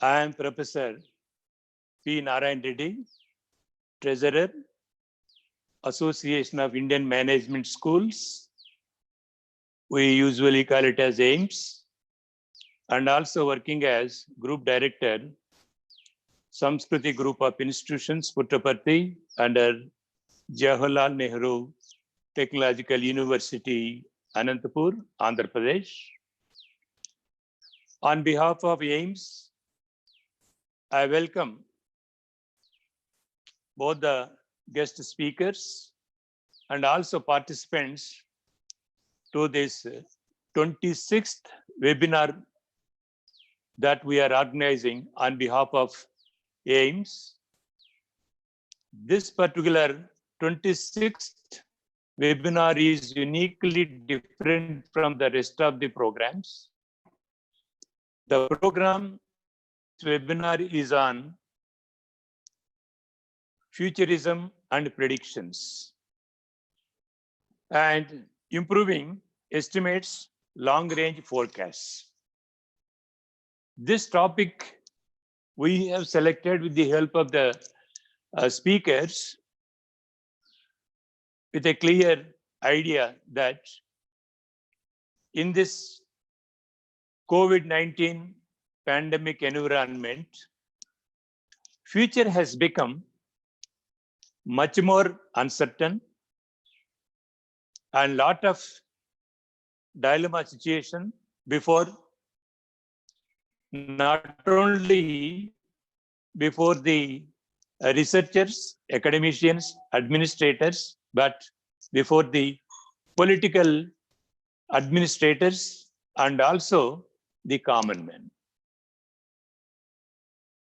I am Professor P Narayana Reddy, Treasurer, Association of Indian Management Schools. We usually call it as AIMS, and also working as Group Director, Sanskrithi Group of Institutions, Puttaparthi, under Jayewardenepura Nehru Technological University, Anantapur, Andhra Pradesh. On behalf of AIMS, I welcome both the guest speakers and also participants to this 26th webinar that we are organizing on behalf of AIMS. This particular 26th webinar is uniquely different from the rest of the programs. The program webinar is on futurism and predictions and improving estimates, long-range forecasts. This topic we have selected with the help of the speakers with a clear idea that in this COVID-19 pandemic environment, future has become much more uncertain and lot of dilemma situation before not only before the researchers, academicians, administrators, but before the political administrators and also the common man.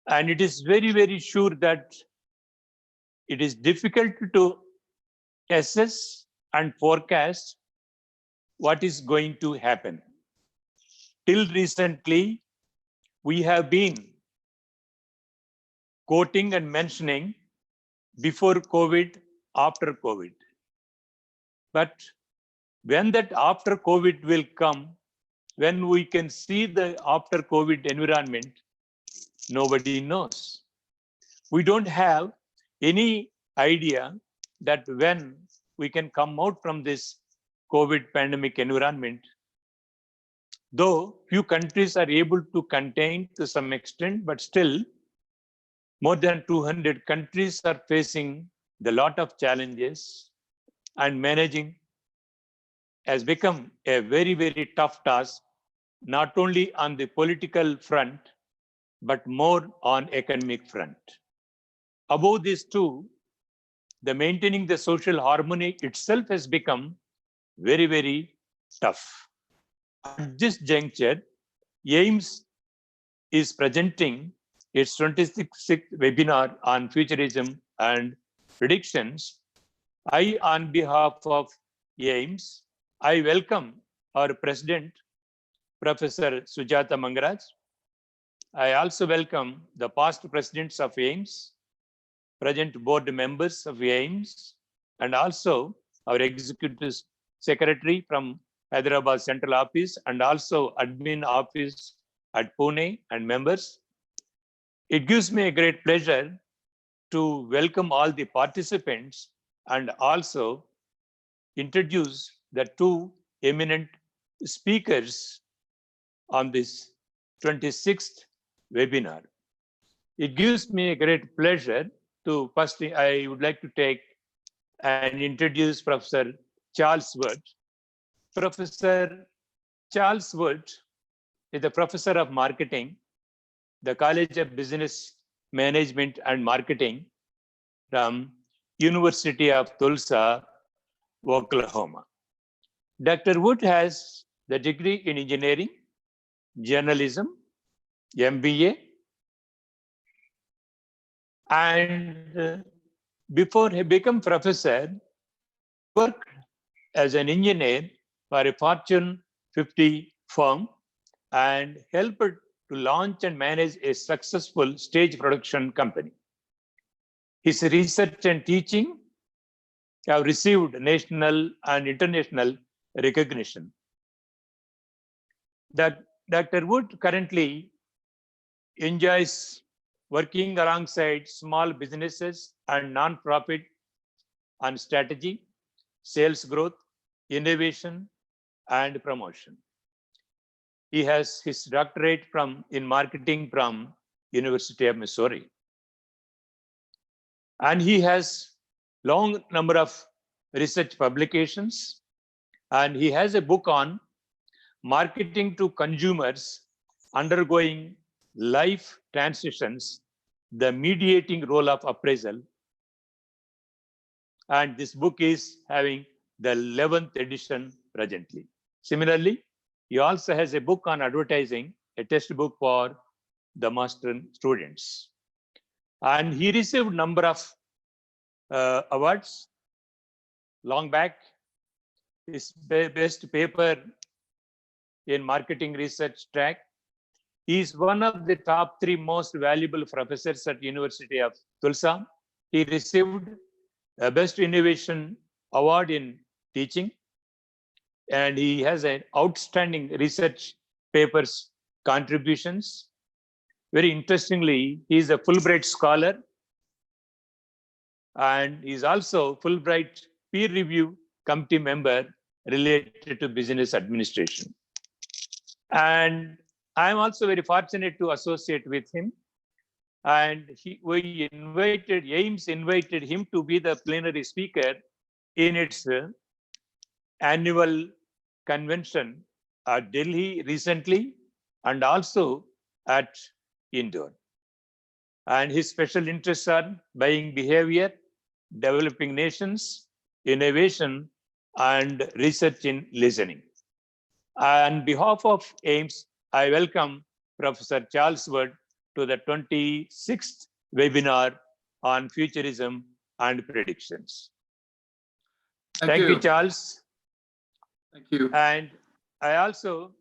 And it is very, very sure that it is difficult to assess and forecast what is going to happen. Till recently, we have been quoting and mentioning before COVID, after COVID. But when that after COVID will come, when we can see the after COVID environment, nobody knows. We don't have any idea that when we can come out from this COVID pandemic environment, though few countries are able to contain to some extent, but still more than 200 countries are facing the lot of challenges, and managing has become a very, very tough task, not only on the political front, but more on economic front. Above these two, the maintaining the social harmony itself has become very, very tough. At this juncture, AIMS is presenting its 26th webinar on futurism and predictions. I, on behalf of AIMS, I welcome our President, Professor Sujata Mangaraj. I also welcome the past presidents of AIMS, present board members of AIMS, and also our executive secretary from Hyderabad Central Office and also admin office at Pune and members. It gives me a great pleasure to welcome all the participants and also introduce the two eminent speakers on this 26th webinar. It gives me a great pleasure to first, I would like to take and introduce Professor Charles Wood. Professor Charles Wood is the professor of marketing, the College of Business Management and Marketing from University of Tulsa, Oklahoma. Dr. Wood has the degree in engineering, journalism, MBA, and before he became professor, worked as an engineer for a Fortune 50 firm and helped to launch and manage a successful stage production company. His research and teaching have received national and international recognition. That Dr. Wood currently enjoys working alongside small businesses and non-profit on strategy, sales growth, innovation, and promotion. He has his doctorate in marketing from University of Missouri. And he has long number of research publications, and he has a book on marketing to consumers undergoing life transitions, the mediating role of appraisal. And this book is having the 11th edition presently. Similarly, he also has a book on advertising, a textbook for the master students. And he received number of awards long back. His best paper in marketing research track. He is one of the top 3 most valuable professors at University of Tulsa. He received a Best Innovation Award in teaching, and he has an outstanding research papers contributions. Very interestingly, he is a Fulbright scholar, and he is also Fulbright peer review committee member related to business administration. And I am also very fortunate to associate with him. And AIMS invited him to be the plenary speaker in its annual convention at Delhi recently, and also at Indore. And his special interests are buying behavior, developing nations, innovation, and research in listening. On behalf of AIMS, I welcome Professor Charles Wood to the 26th webinar on futurism and predictions. Thank you, Charles. Thank you. And I also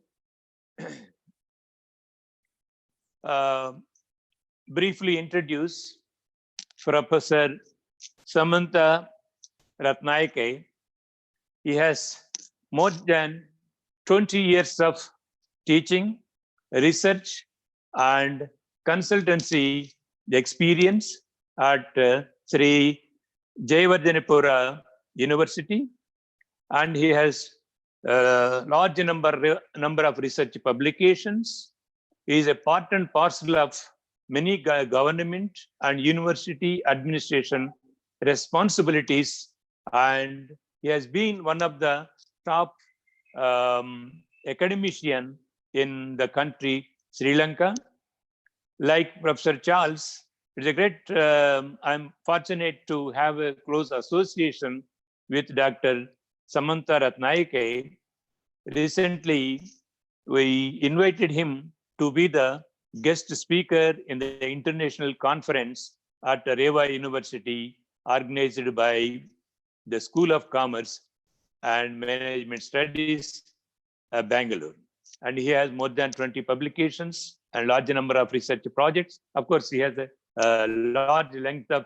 briefly introduce Professor Samantha Rathnayake. He has more than 20 years of teaching, research, and consultancy experience at Sri Jayewardenepura University, and he has a large number of research publications. He is a part and parcel of many government and university administration responsibilities, and he has been one of the top academician in the country Sri Lanka. Like Professor Charles, it's a great, I'm fortunate to have a close association with Dr. Samantha Rathnayake. Recently, we invited him to be the guest speaker in the international conference at Reva University, organized by the School of Commerce and Management Studies, Bangalore. And he has more than 20 publications and large number of research projects. Of course, he has a large length of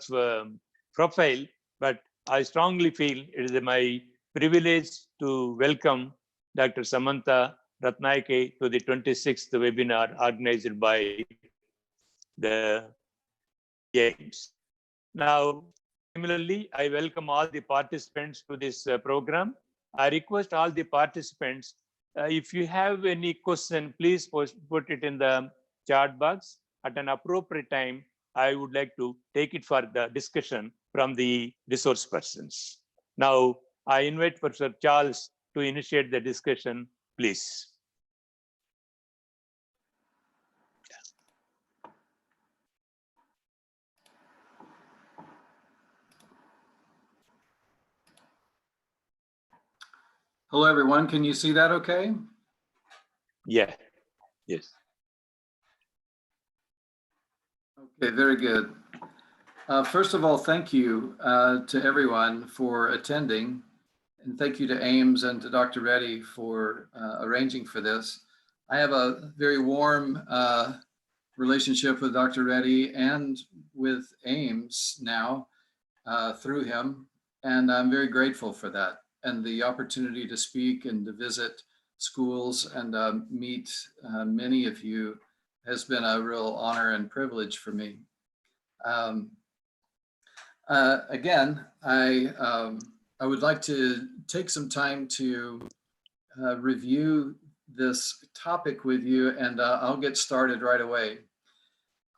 profile, but I strongly feel it is my privilege to welcome Dr. Samantha Rathnayake to the 26th webinar organized by the AIMS. Now, similarly, I welcome all the participants to this program. I request all the participants, if you have any question, please put it in the chat box. At an appropriate time, I would like to take it for the discussion from the resource persons. Now, I invite Professor Charles to initiate the discussion, please. Hello, everyone. Can you see that okay? Yeah, yes. Okay, very good. First of all, thank you to everyone for attending. And thank you to AIMS and to Dr. Reddy for arranging for this. I have a very warm relationship with Dr. Reddy and with AIMS now through him. And I'm very grateful for that. And the opportunity to speak and to visit schools and meet many of you has been a real honor and privilege for me. Again, I would like to take some time to review this topic with you, and I'll get started right away.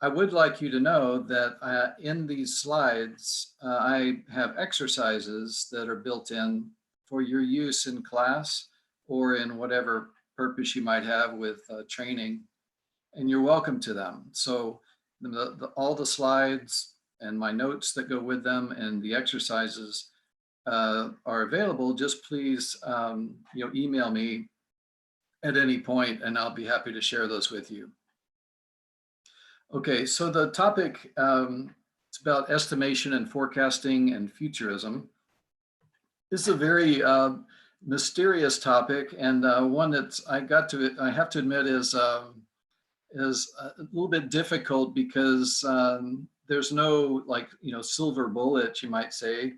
I would like you to know that in these slides, I have exercises that are built in for your use in class or in whatever purpose you might have with training, and you're welcome to them. So all the slides and my notes that go with them and the exercises are available. Just please email me at any point and I'll be happy to share those with you. Okay, so the topic, it's about estimation and forecasting and futurism. This is a very mysterious topic, and one that I have to admit is a little bit difficult because there's no silver bullet, you might say.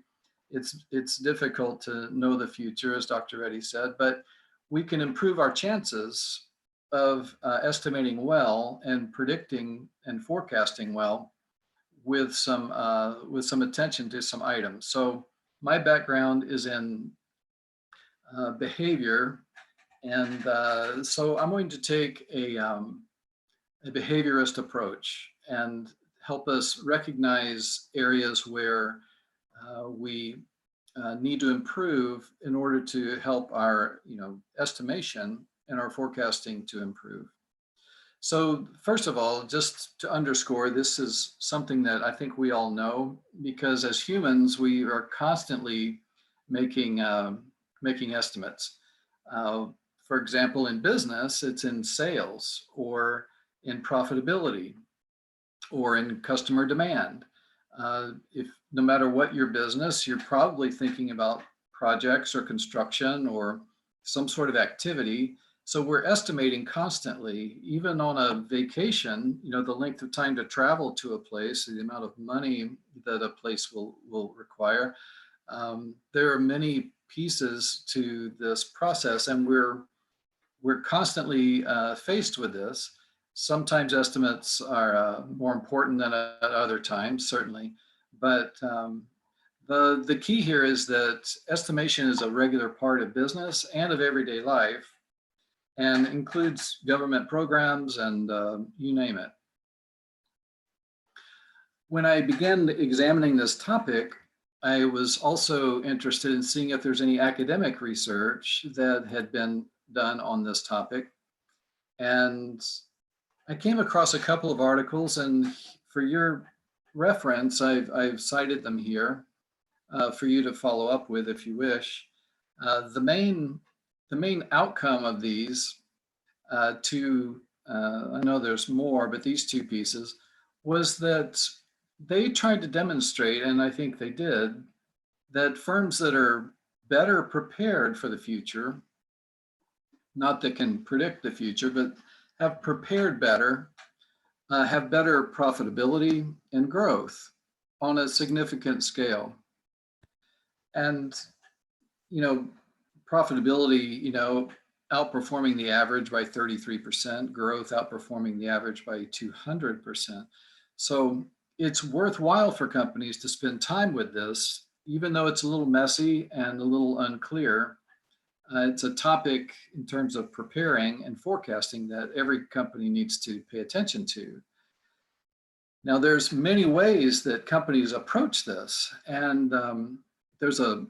It's difficult to know the future, as Dr. Reddy said, but we can improve our chances of estimating well and predicting and forecasting well with some attention to some items. So my background is in behavior, and so I'm going to take a behaviorist approach and help us recognize areas where we need to improve in order to help our estimation and our forecasting to improve. So first of all, just to underscore, this is something that I think we all know, because as humans, we are constantly making estimates. For example, in business, it's in sales or in profitability or in customer demand. No matter what your business, you're probably thinking about projects or construction or some sort of activity. So we're estimating constantly, even on a vacation, the length of time to travel to a place, the amount of money that a place will require. There are many pieces to this process, and we're constantly faced with this. Sometimes estimates are more important than at other times, certainly. But the key here is that estimation is a regular part of business and of everyday life, and includes government programs and you name it. When I began examining this topic, I was also interested in seeing if there's any academic research that had been done on this topic. And I came across a couple of articles, and for your reference, I've cited them here for you to follow up with if you wish. The main outcome of these I know there's more, but these two pieces, was that they tried to demonstrate, and I think they did, that firms that are better prepared for the future, not that can predict the future, but have prepared better, have better profitability and growth on a significant scale. And, profitability, outperforming the average by 33%, growth outperforming the average by 200%. So it's worthwhile for companies to spend time with this, even though it's a little messy and a little unclear. It's a topic in terms of preparing and forecasting that every company needs to pay attention to. Now, there's many ways that companies approach this, and there's a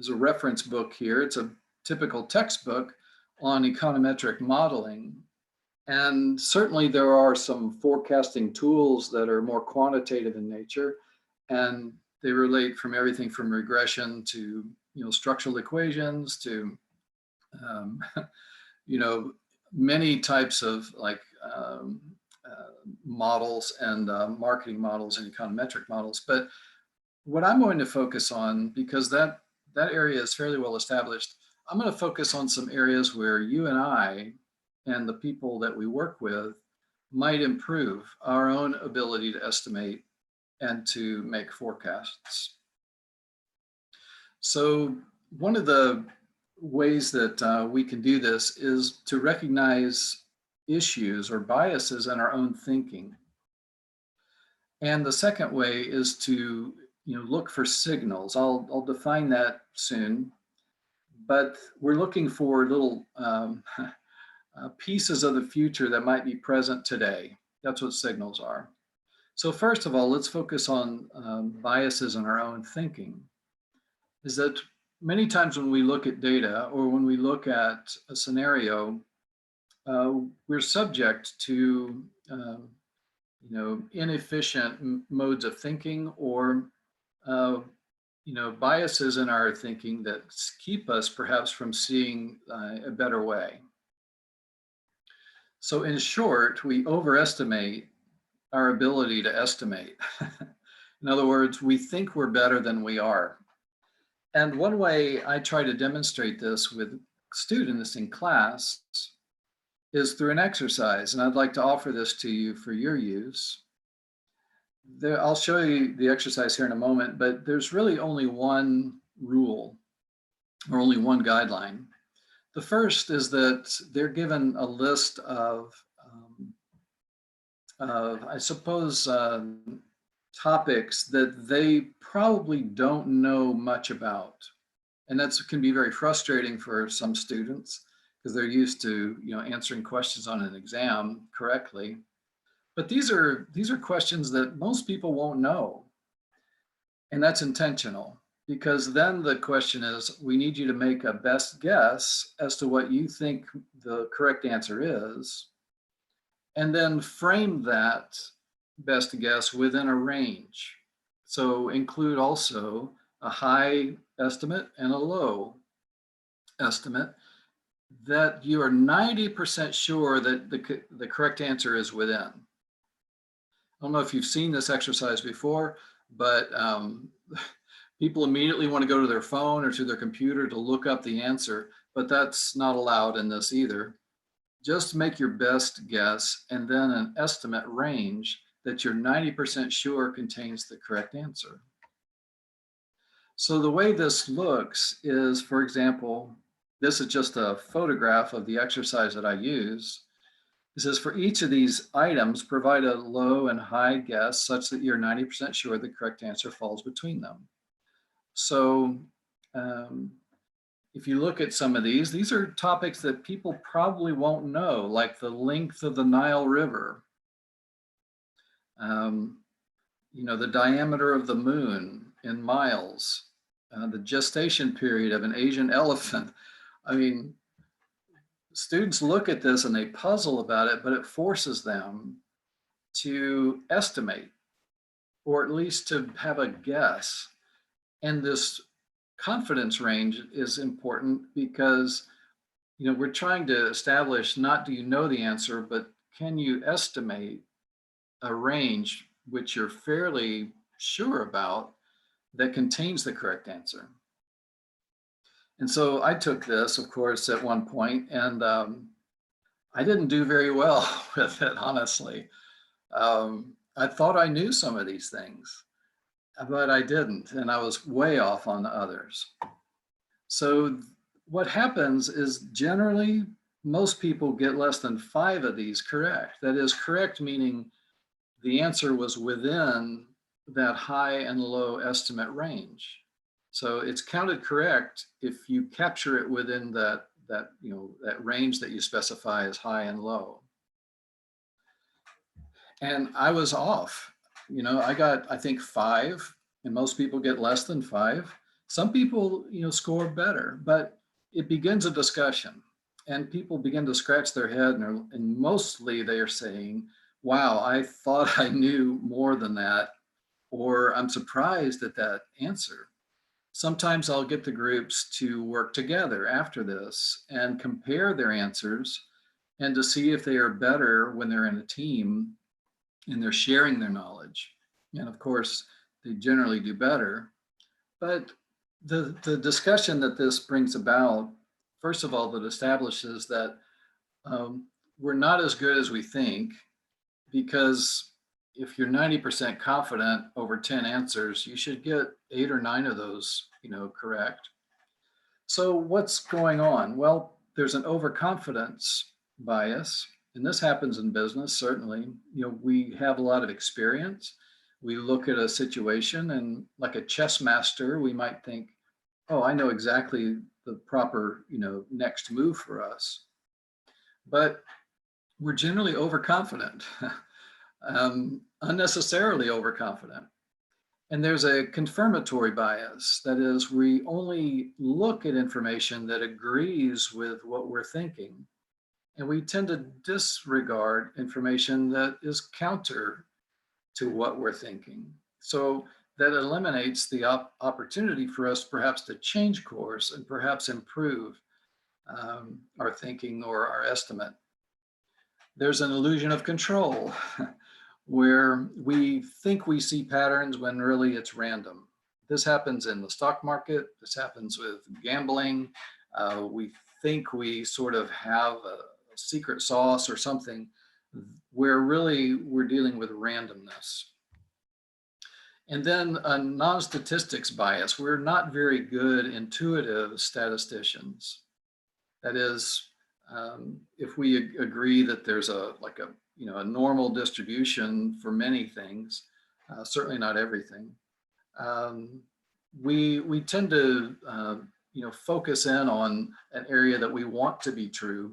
reference book here. It's a typical textbook on econometric modeling. And certainly there are some forecasting tools that are more quantitative in nature, and they relate from everything from regression to structural equations to many types of models and marketing models and econometric models. But what I'm going to focus on, because that area is fairly well established, I'm going to focus on some areas where you and I and the people that we work with might improve our own ability to estimate and to make forecasts. So one of the ways that we can do this is to recognize issues or biases in our own thinking. And the second way is to look for signals. I'll define that soon, but we're looking for little pieces of the future that might be present today. That's what signals are. So first of all, let's focus on biases in our own thinking. Is that many times when we look at data or when we look at a scenario, we're subject to inefficient modes of thinking or biases in our thinking that keep us perhaps from seeing a better way. So in short, we overestimate our ability to estimate. In other words, we think we're better than we are. And one way I try to demonstrate this with students in class is through an exercise. And I'd like to offer this to you for your use. I'll show you the exercise here in a moment, but there's really only one rule or only one guideline. The first is that they're given a list of I suppose, topics that they probably don't know much about. And that can be very frustrating for some students because they're used to answering questions on an exam correctly. But these are questions that most people won't know. And that's intentional, because then the question is, we need you to make a best guess as to what you think the correct answer is, and then frame that best guess within a range. So include also a high estimate and a low estimate that you are 90% sure that the correct answer is within. I don't know if you've seen this exercise before, but people immediately want to go to their phone or to their computer to look up the answer, but that's not allowed in this either. Just make your best guess and then an estimate range that you're 90% sure contains the correct answer. So the way this looks is, for example, this is just a photograph of the exercise that I use. It says for each of these items, provide a low and high guess such that you're 90% sure the correct answer falls between them. So if you look at some of these are topics that people probably won't know, like the length of the Nile River, the diameter of the moon in miles, the gestation period of an Asian elephant. I mean, students look at this and they puzzle about it, but it forces them to estimate, or at least to have a guess. And this confidence range is important because, we're trying to establish not do you know the answer, but can you estimate a range which you're fairly sure about that contains the correct answer. And so I took this, of course, at one point, and I didn't do very well with it, honestly. I thought I knew some of these things, but I didn't, and I was way off on the others. So what happens is generally most people get less than 5 of these correct. That is, correct meaning the answer was within that high and low estimate range. So it's counted correct if you capture it within that range that you specify as high and low. And I was off. I got, I think, 5, and most people get less than 5. Some people, score better, but it begins a discussion, and people begin to scratch their head, and mostly they are saying, wow, I thought I knew more than that, or I'm surprised at that answer. Sometimes I'll get the groups to work together after this and compare their answers and to see if they are better when they're in a team and they're sharing their knowledge. And of course, they generally do better. But the discussion that this brings about, first of all, that establishes that we're not as good as we think, because if you're 90% confident over 10 answers, you should get 8 or 9 of those, correct. So what's going on? Well, there's an overconfidence bias And this happens in business, certainly. We have a lot of experience. We look at a situation and like a chess master, we might think, oh, I know exactly the proper, next move for us. But we're generally overconfident, unnecessarily overconfident. And there's a confirmatory bias. That is, we only look at information that agrees with what we're thinking. And we tend to disregard information that is counter to what we're thinking. So that eliminates the opportunity for us perhaps to change course and perhaps improve our thinking or our estimate. There's an illusion of control where we think we see patterns when really it's random. This happens in the stock market. This happens with gambling. We think we sort of have a secret sauce or something where really we're dealing with randomness. And then a non-statistics bias. We're not very good intuitive statisticians. That is, if we agree that there's a normal distribution for many things, certainly not everything, we tend to focus in on an area that we want to be true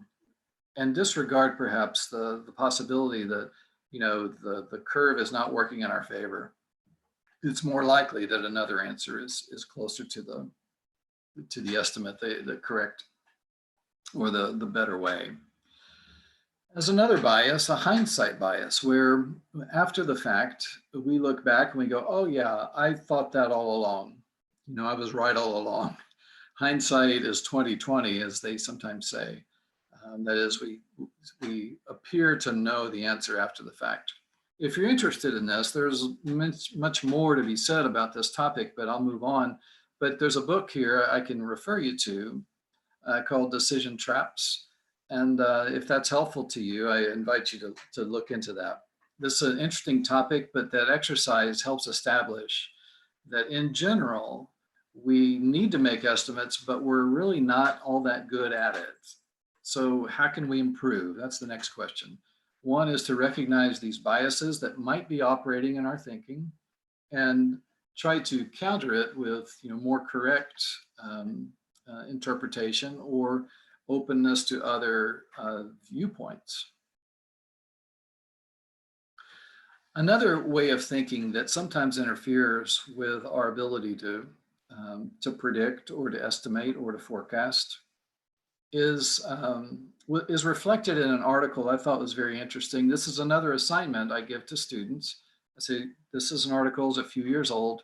and disregard perhaps the possibility that the curve is not working in our favor. It's more likely that another answer is closer to the estimate, the correct or the better way. As another bias, a hindsight bias, where after the fact, we look back and we go, oh yeah, I thought that all along. I was right all along. Hindsight is 20/20, as they sometimes say. That is, we appear to know the answer after the fact. If you're interested in this, there's much more to be said about this topic, but I'll move on. But there's a book here I can refer you to called Decision Traps. And if that's helpful to you, I invite you to look into that. This is an interesting topic, but that exercise helps establish that in general, we need to make estimates, but we're really not all that good at it. So how can we improve? That's the next question. One is to recognize these biases that might be operating in our thinking and try to counter it with more correct interpretation or openness to other viewpoints. Another way of thinking that sometimes interferes with our ability to predict or to estimate or to forecast is reflected in an article I thought was very interesting. This is another assignment I give to students. I say, this is an article, it's a few years old,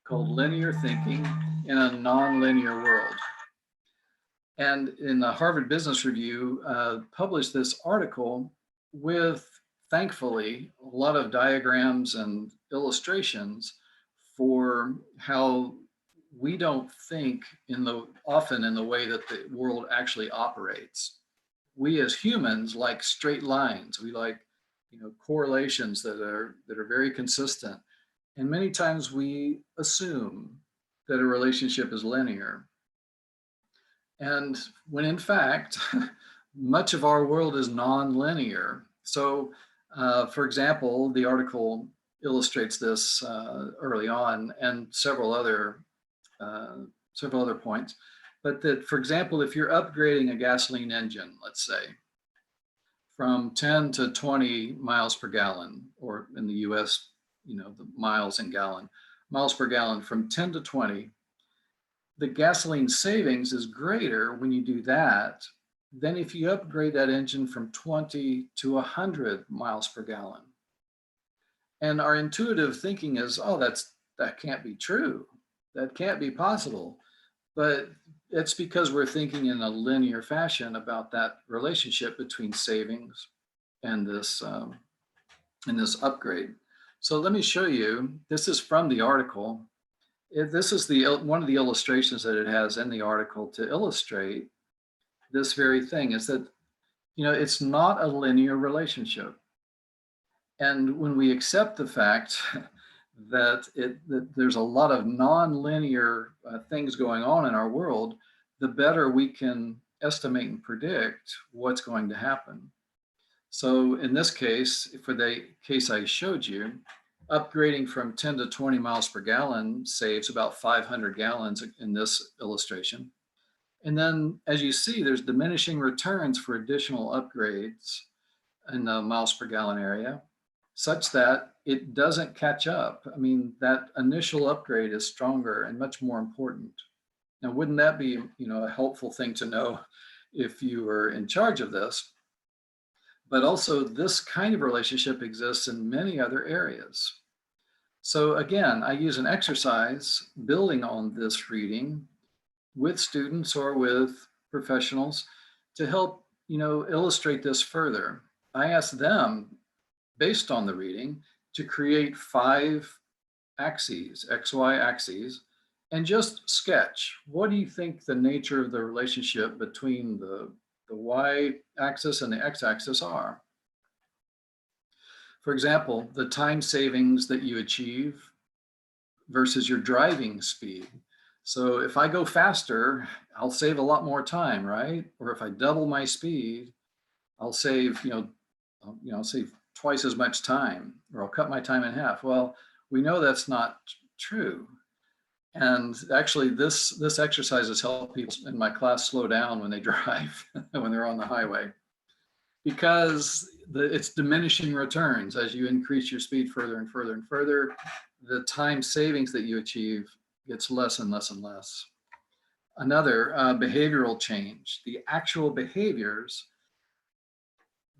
called Linear Thinking in a Nonlinear World. And in the Harvard Business Review published this article with, thankfully, a lot of diagrams and illustrations for how we don't think often in the way that the world actually operates. We as humans like straight lines. We like correlations that are very consistent. And many times we assume that a relationship is linear. And when in fact, much of our world is non-linear. So for example, the article illustrates this early on and several other points. But that, for example, if you're upgrading a gasoline engine, let's say, from 10 to 20 miles per gallon, or in the US, the miles in gallon, miles per gallon from 10 to 20, the gasoline savings is greater when you do that than if you upgrade that engine from 20 to 100 miles per gallon. And our intuitive thinking is, oh, that can't be true. That can't be possible. But it's because we're thinking in a linear fashion about that relationship between savings and this upgrade. So let me show you. This is from the article. This is one of the illustrations that it has in the article to illustrate this very thing, is that it's not a linear relationship. And when we accept the fact that there's a lot of non-linear things going on in our world, the better we can estimate and predict what's going to happen. So in this case, for the case I showed you, upgrading from 10 to 20 miles per gallon saves about 500 gallons in this illustration. And then as you see, there's diminishing returns for additional upgrades in the miles per gallon area, such that it doesn't catch up. I mean, that initial upgrade is stronger and much more important. Now, wouldn't that be, a helpful thing to know if you were in charge of this? But also, this kind of relationship exists in many other areas. So again, I use an exercise building on this reading with students or with professionals to help, illustrate this further. I ask them, based on the reading, to create 5 axes, XY axes, and just sketch. What do you think the nature of the relationship between the Y axis and the X axis are? For example, the time savings that you achieve versus your driving speed. So if I go faster, I'll save a lot more time, right? Or if I double my speed, I'll save, save twice as much time, or I'll cut my time in half. Well, we know that's not true. And actually, this exercise has helped people in my class slow down when they drive, when they're on the highway, because it's diminishing returns. As you increase your speed further and further and further, the time savings that you achieve gets less and less and less. Another, behavioral change, the actual behaviors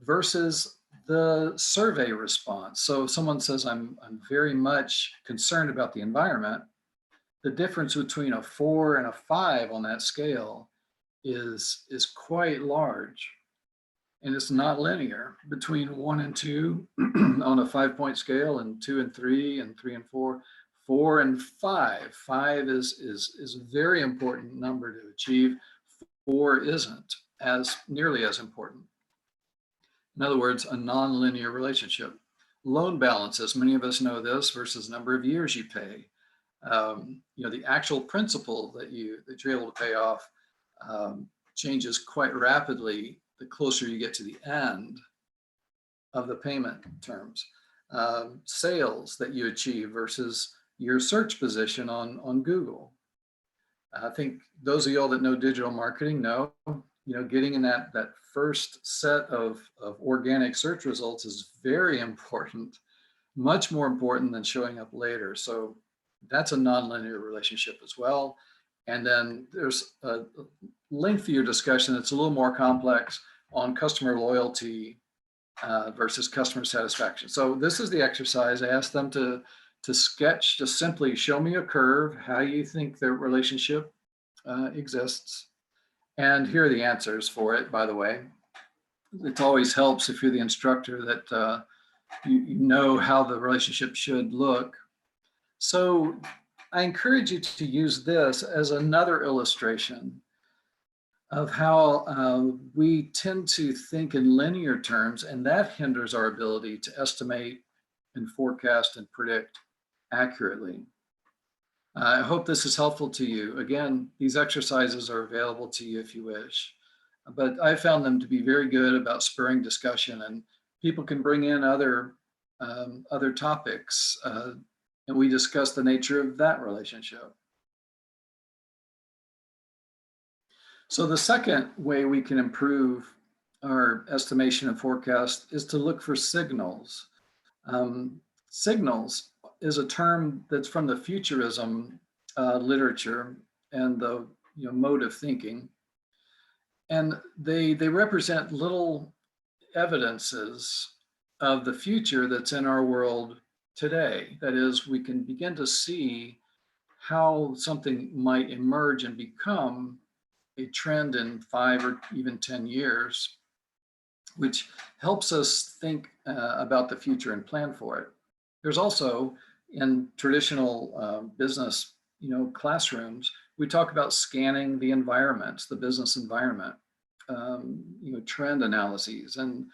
versus the survey response. So if someone says, I'm very much concerned about the environment, the difference between a 4 and a 5 on that scale is quite large. And it's not linear between 1 and 2 on a 5-point scale, and 2 and 3, and 3 and 4, 4 and 5. 5 is a very important number to achieve. 4 isn't as nearly as important. In other words, a nonlinear relationship. Loan balances, many of us know this, versus number of years you pay. The actual principal that you're able to pay off changes quite rapidly the closer you get to the end of the payment terms. Sales that you achieve versus your search position on Google. I think those of y'all that know digital marketing know, getting in that first set of organic search results is very important, much more important than showing up later. So that's a nonlinear relationship as well. And then there's a lengthier discussion that's a little more complex on customer loyalty versus customer satisfaction. So this is the exercise. I asked them to sketch, just simply show me a curve, how you think the relationship exists. And here are the answers for it, by the way. It always helps if you're the instructor that you know how the relationship should look. So I encourage you to use this as another illustration of how we tend to think in linear terms, and that hinders our ability to estimate and forecast and predict accurately. I hope this is helpful to you. Again, these exercises are available to you if you wish, but I found them to be very good about spurring discussion, and people can bring in other topics, and we discuss the nature of that relationship. So the second way we can improve our estimation and forecast is to look for signals. Signals is a term that's from the futurism literature and the mode of thinking. And they represent little evidences of the future that's in our world today. That is, we can begin to see how something might emerge and become a trend in 5 or even 10 years, which helps us think about the future and plan for it. There's also, in traditional business, classrooms, we talk about scanning the environment, the business environment, trend analyses, and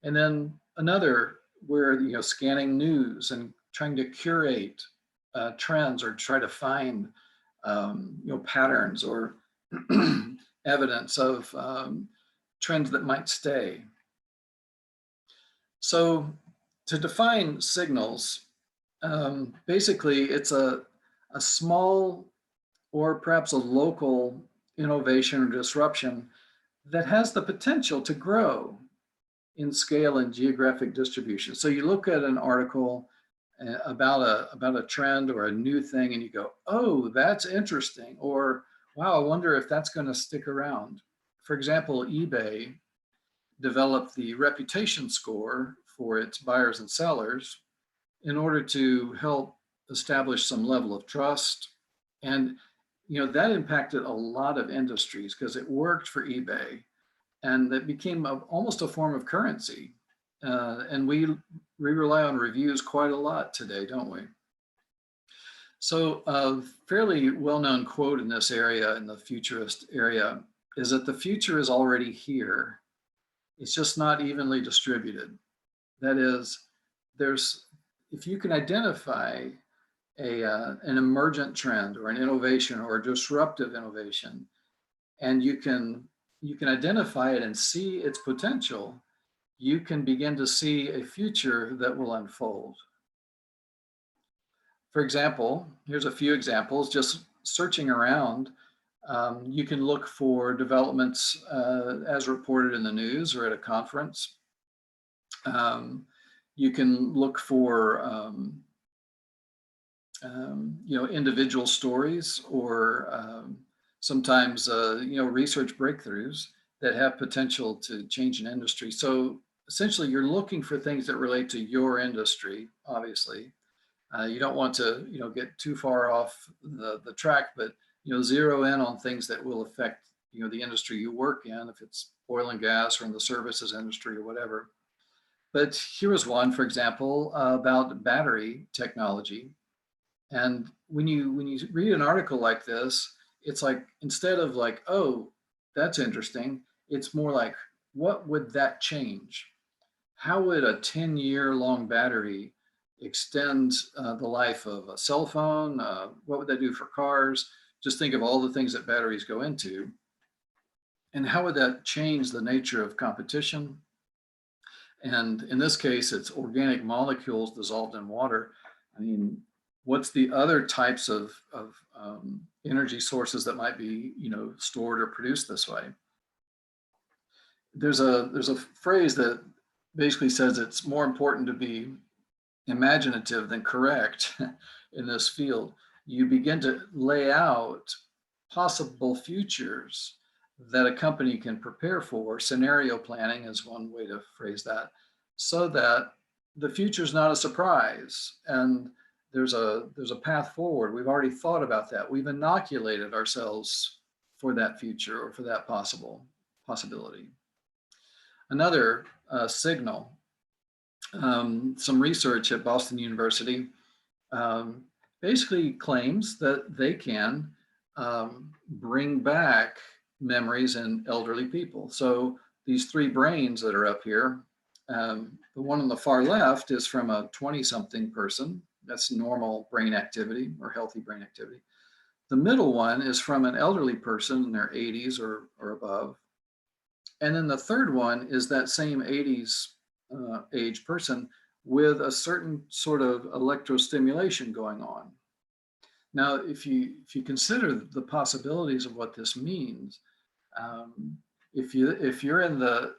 then another where scanning news and trying to curate trends or try to find patterns or evidence of trends that might stay. So to define signals, basically it's a small or perhaps a local innovation or disruption that has the potential to grow in scale and geographic distribution. So you look at an article about a trend or a new thing and you go, oh, that's interesting, or wow, I wonder if that's going to stick around. For example, eBay developed the reputation score for its buyers and sellers in order to help establish some level of trust. And that impacted a lot of industries because it worked for eBay, and it became almost a form of currency. And we rely on reviews quite a lot today, don't we? So a fairly well-known quote in this area, in the futurist area, is that the future is already here. It's just not evenly distributed. That is, if you can identify an emergent trend or an innovation or a disruptive innovation, and you can identify it and see its potential, you can begin to see a future that will unfold. For example, here's a few examples. Just searching around, you can look for developments as reported in the news or at a conference. You can look for individual stories, or sometimes research breakthroughs that have potential to change an industry. So essentially, you're looking for things that relate to your industry. Obviously, you don't want to get too far off the track, but zero in on things that will affect the industry you work in, if it's oil and gas or in the services industry or whatever. But here was one, for example, about battery technology. And when you read an article like this, it's like, instead of like, oh, that's interesting, it's more like, what would that change? How would a 10-year-long battery extend the life of a cell phone? What would that do for cars? Just think of all the things that batteries go into. And how would that change the nature of competition? And in this case, it's organic molecules dissolved in water. I mean, what's the other types of energy sources that might be stored or produced this way? There's a phrase that basically says it's more important to be imaginative than correct in this field. You begin to lay out possible futures that a company can prepare for. Scenario planning is one way to phrase that, so that the future is not a surprise and there's a path forward. We've already thought about that. We've inoculated ourselves for that future or for that possibility. Another signal, some research at Boston University basically claims that they can bring back memories in elderly people. So these three brains that are up here, the one on the far left is from a 20-something person. That's normal brain activity or healthy brain activity. The middle one is from an elderly person in their 80s or above. And then the third one is that same 80s age person with a certain sort of electrostimulation going on. Now, if you consider the possibilities of what this means, if you're in the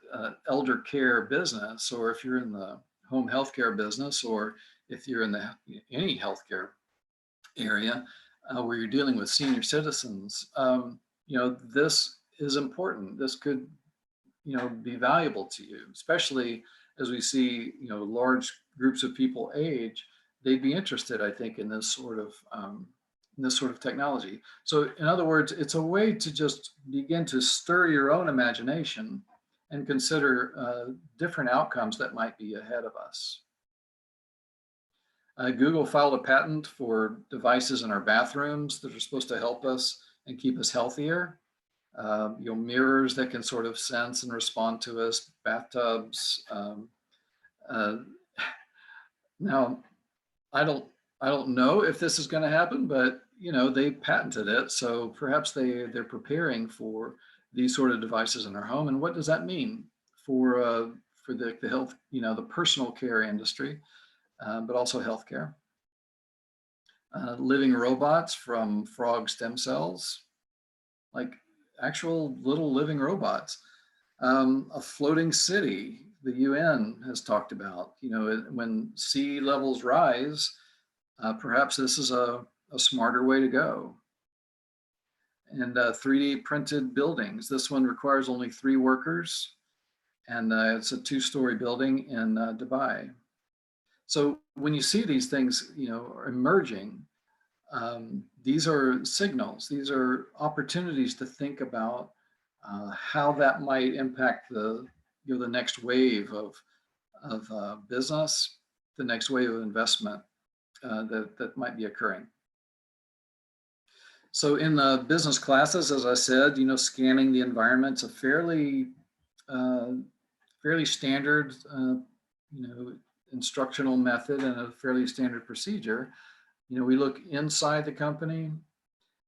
elder care business, or if you're in the home healthcare business, or if you're in any healthcare area where you're dealing with senior citizens, this is important. This could be valuable to you, especially as we see large groups of people age. They'd be interested, I think, in this sort of technology. So in other words, it's a way to just begin to stir your own imagination and consider different outcomes that might be ahead of us. Google filed a patent for devices in our bathrooms that are supposed to help us and keep us healthier. Mirrors that can sort of sense and respond to us, bathtubs. Now, I don't know if this is going to happen, but they patented it, so perhaps they're preparing for these sort of devices in our home. And what does that mean for for the health, the personal care industry, but also healthcare. Living robots from frog stem cells, like actual little living robots. A floating city, the UN has talked about, when sea levels rise, perhaps this is a smarter way to go. And 3D printed buildings. This one requires only 3 workers, and it's a 2-story building in Dubai. So when you see these things, emerging, these are signals. These are opportunities to think about how that might impact the next wave of business, the next wave of investment that might be occurring. So in the business classes, as I said, scanning the environment's a fairly standard, instructional method and a fairly standard procedure. We look inside the company,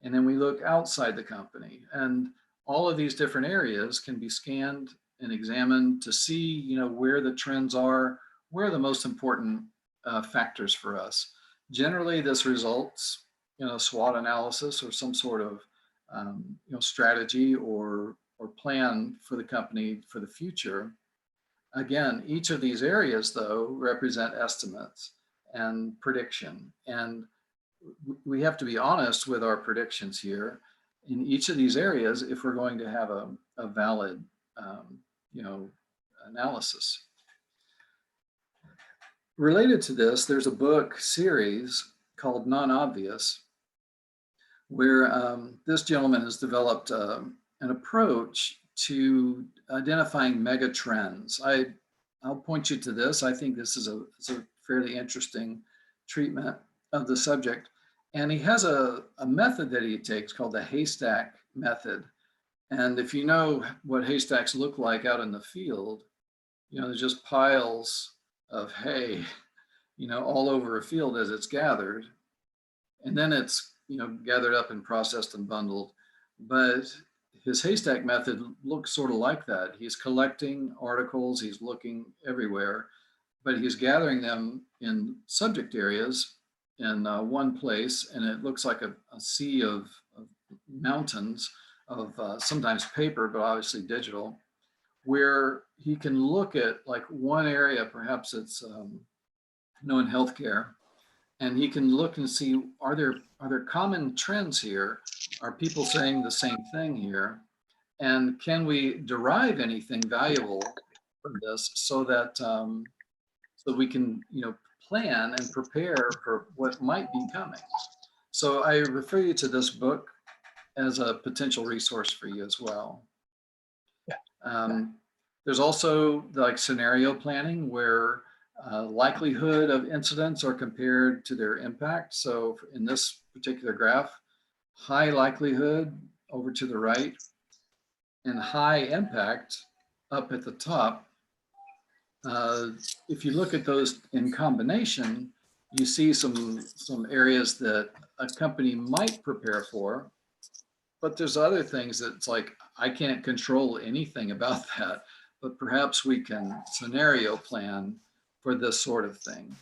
and then we look outside the company, and all of these different areas can be scanned and examined to see, where the trends are, where are the most important factors for us. Generally, this results in a SWOT analysis or some sort of strategy or plan for the company for the future. Again, each of these areas, though, represent estimates and prediction, and we have to be honest with our predictions here in each of these areas if we're going to have a valid analysis. Related to this, there's a book series called Non-Obvious, where this gentleman has developed an approach to identifying mega trends. I'll point you to this. I think this is a fairly interesting treatment of the subject. And he has a method that he takes called the haystack method. And if you know what haystacks look like out in the field, there's just piles of hay, all over a field as it's gathered. And then it's, gathered up and processed and bundled. But his haystack method looks sort of like that. He's collecting articles, he's looking everywhere, but he's gathering them in subject areas in one place, and it looks like a sea of mountains of sometimes paper, but obviously digital, where he can look at like one area, perhaps it's in healthcare, and he can look and see, are there common trends here? Are people saying the same thing here? And can we derive anything valuable from this so that so we can plan and prepare for what might be coming? So I refer you to this book as a potential resource for you as well. There's also like scenario planning, where likelihood of incidents are compared to their impact. So in this particular graph, high likelihood over to the right and high impact up at the top. If you look at those in combination, you see some areas that a company might prepare for, but there's other things that's like, I can't control anything about that, but perhaps we can scenario plan for this sort of thing.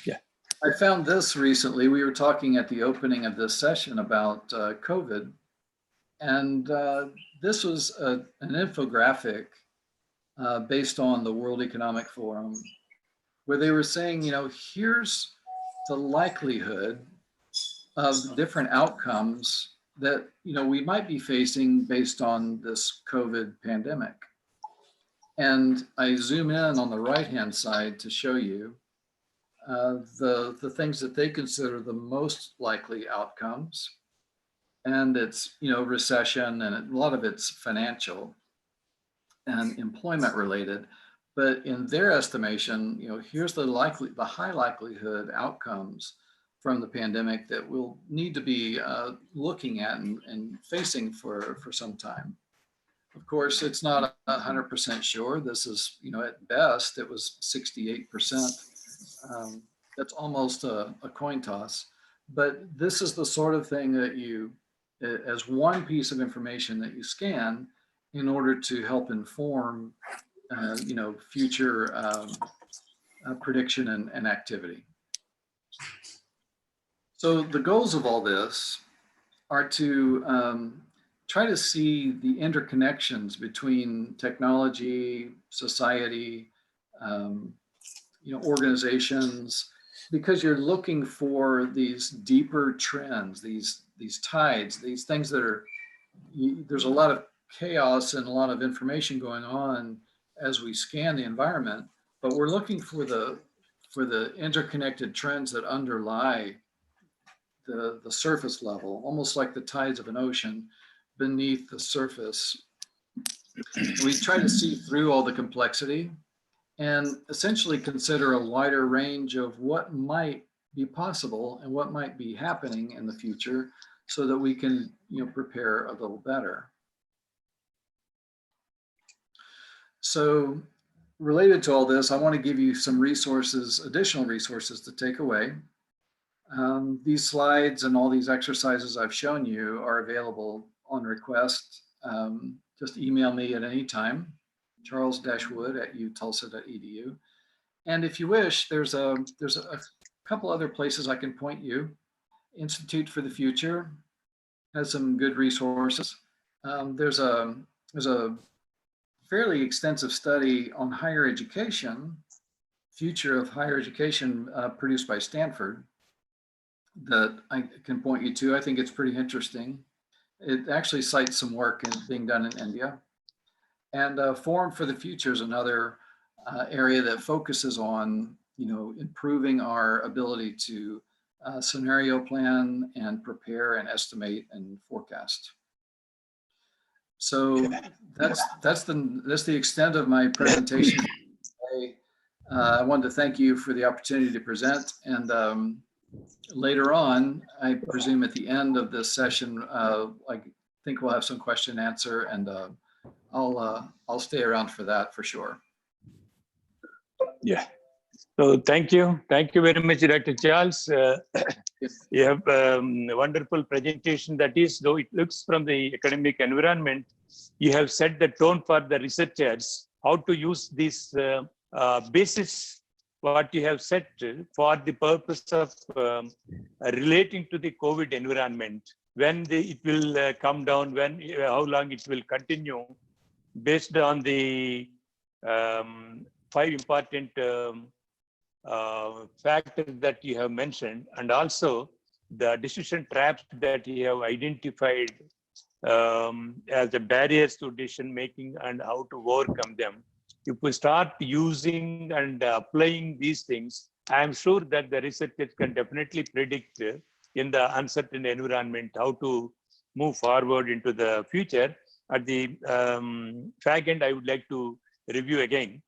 Yeah. I found this recently. We were talking at the opening of this session about COVID, and this was an infographic based on the World Economic Forum, where they were saying, here's the likelihood of different outcomes that we might be facing based on this COVID pandemic. And I zoom in on the right-hand side to show you the things that they consider the most likely outcomes. And it's, recession, and a lot of it's financial and employment related. But in their estimation, here's the high likelihood outcomes from the pandemic that we'll need to be looking at and facing for some time. Of course, it's not 100% sure. This is, at best, it was 68%. That's almost a coin toss. But this is the sort of thing that you, as one piece of information that you scan, in order to help inform, future prediction and activity. So the goals of all this are to try to see the interconnections between technology, society, organizations, because you're looking for these deeper trends, these tides, these things that are, there's a lot of chaos and a lot of information going on as we scan the environment, but we're looking for the interconnected trends that underlie the surface level, almost like the tides of an ocean beneath the surface. We try to see through all the complexity and essentially consider a wider range of what might be possible and what might be happening in the future so that we can prepare a little better. So related to all this, I want to give you some resources, additional resources to take away. These slides and all these exercises I've shown you are available on request. Just email me at any time, charles-wood@utulsa.edu. And if you wish, there's a couple other places I can point you. Institute for the Future has some good resources. There's a fairly extensive study on higher education, future of higher education, produced by Stanford, that I can point you to. I think it's pretty interesting. It actually cites some work being done in India. And Forum for the Future is another area that focuses on, improving our ability to scenario plan and prepare and estimate and forecast. So that's the extent of my presentation today. I wanted to thank you for the opportunity to present, and later on, I presume at the end of this session, I think we'll have some question and answer, and I'll stay around for that for sure. Yeah. So thank you very much, Dr. Charles. You have a wonderful presentation. That is, though it looks from the academic environment, you have set the tone for the researchers how to use this basis what you have set for the purpose of relating to the COVID environment, when it will come down, how long it will continue, based on the 5 important factors that you have mentioned, and also the decision traps that you have identified as the barriers to decision making and how to overcome them. If we start using and applying these things, I am sure that the researchers can definitely predict in the uncertain environment how to move forward into the future. At the fag end, I would like to review again.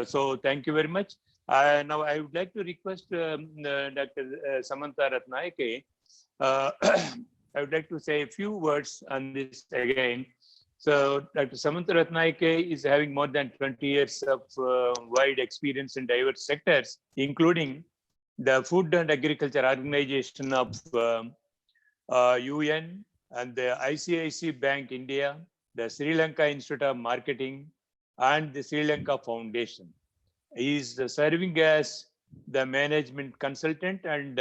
So thank you very much. Now I would like to request Dr. Samantha Rathnayake. I would like to say a few words on this again. So Dr. Samantha Rathnayake is having more than 20 years of wide experience in diverse sectors, including the Food and Agriculture Organization of UN and the ICICI Bank India, the Sri Lanka Institute of Marketing, and the Sri Lanka Foundation. He is serving as the management consultant and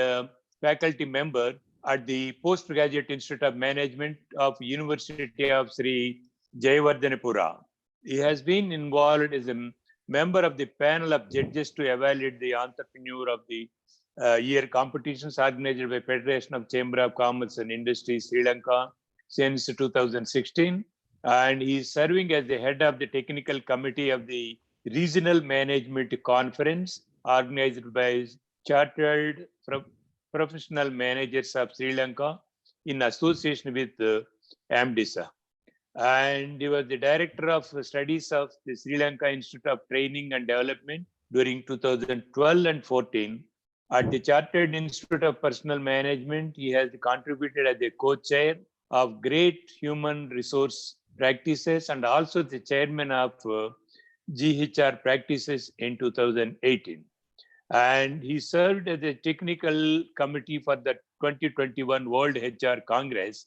faculty member at the Postgraduate Institute of Management of University of Sri Jayewardenepura. He has been involved as a member of the panel of judges to evaluate the Entrepreneur of the Year competitions organized by Federation of Chamber of Commerce and Industry Sri Lanka since 2016. And he is serving as the head of the technical committee of the Regional Management Conference organized by Chartered Professional Managers of Sri Lanka in association with AMDISA. And he was the director of studies of the Sri Lanka Institute of Training and Development during 2012 and 14. At the Chartered Institute of Personal Management, he has contributed as the co-chair of Great Human Resource Practices and also the chairman of GHR Practices in 2018. And he served as the technical committee for the 2021 World HR Congress.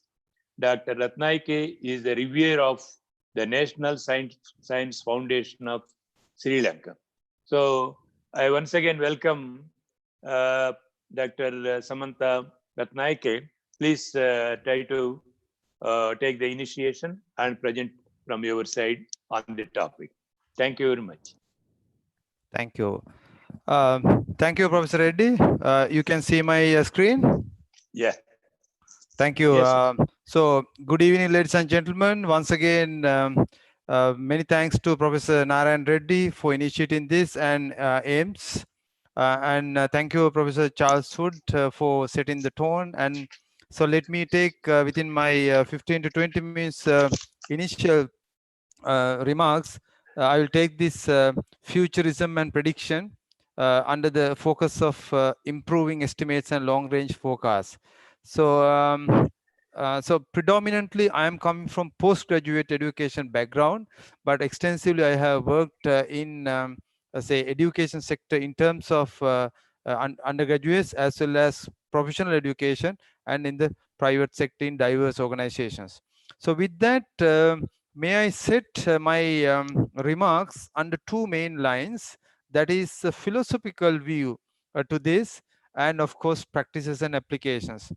Dr. Rathnayake is a reviewer of the National Science Foundation of Sri Lanka. So I once again welcome Dr. Samantha Rathnayake. Please try to take the initiation and present from your side on the topic. Thank you very much. Thank you. Thank you, Professor Reddy. You can see my screen. Yeah. Thank you. Yes. So, good evening, ladies and gentlemen. Once again, many thanks to Professor Narayana Reddy for initiating this and AIMS. And thank you, Professor Charles Hood, for setting the tone. And so let me take within my 15 to 20 minutes initial remarks. I will take this futurism and prediction under the focus of improving estimates and long-range forecasts. So, so predominantly, I am coming from postgraduate education background, but extensively I have worked in, say, education sector in terms of undergraduates as well as professional education and in the private sector in diverse organizations. So with that, may I set my remarks under two main lines, that is a philosophical view to this, and of course practices and applications.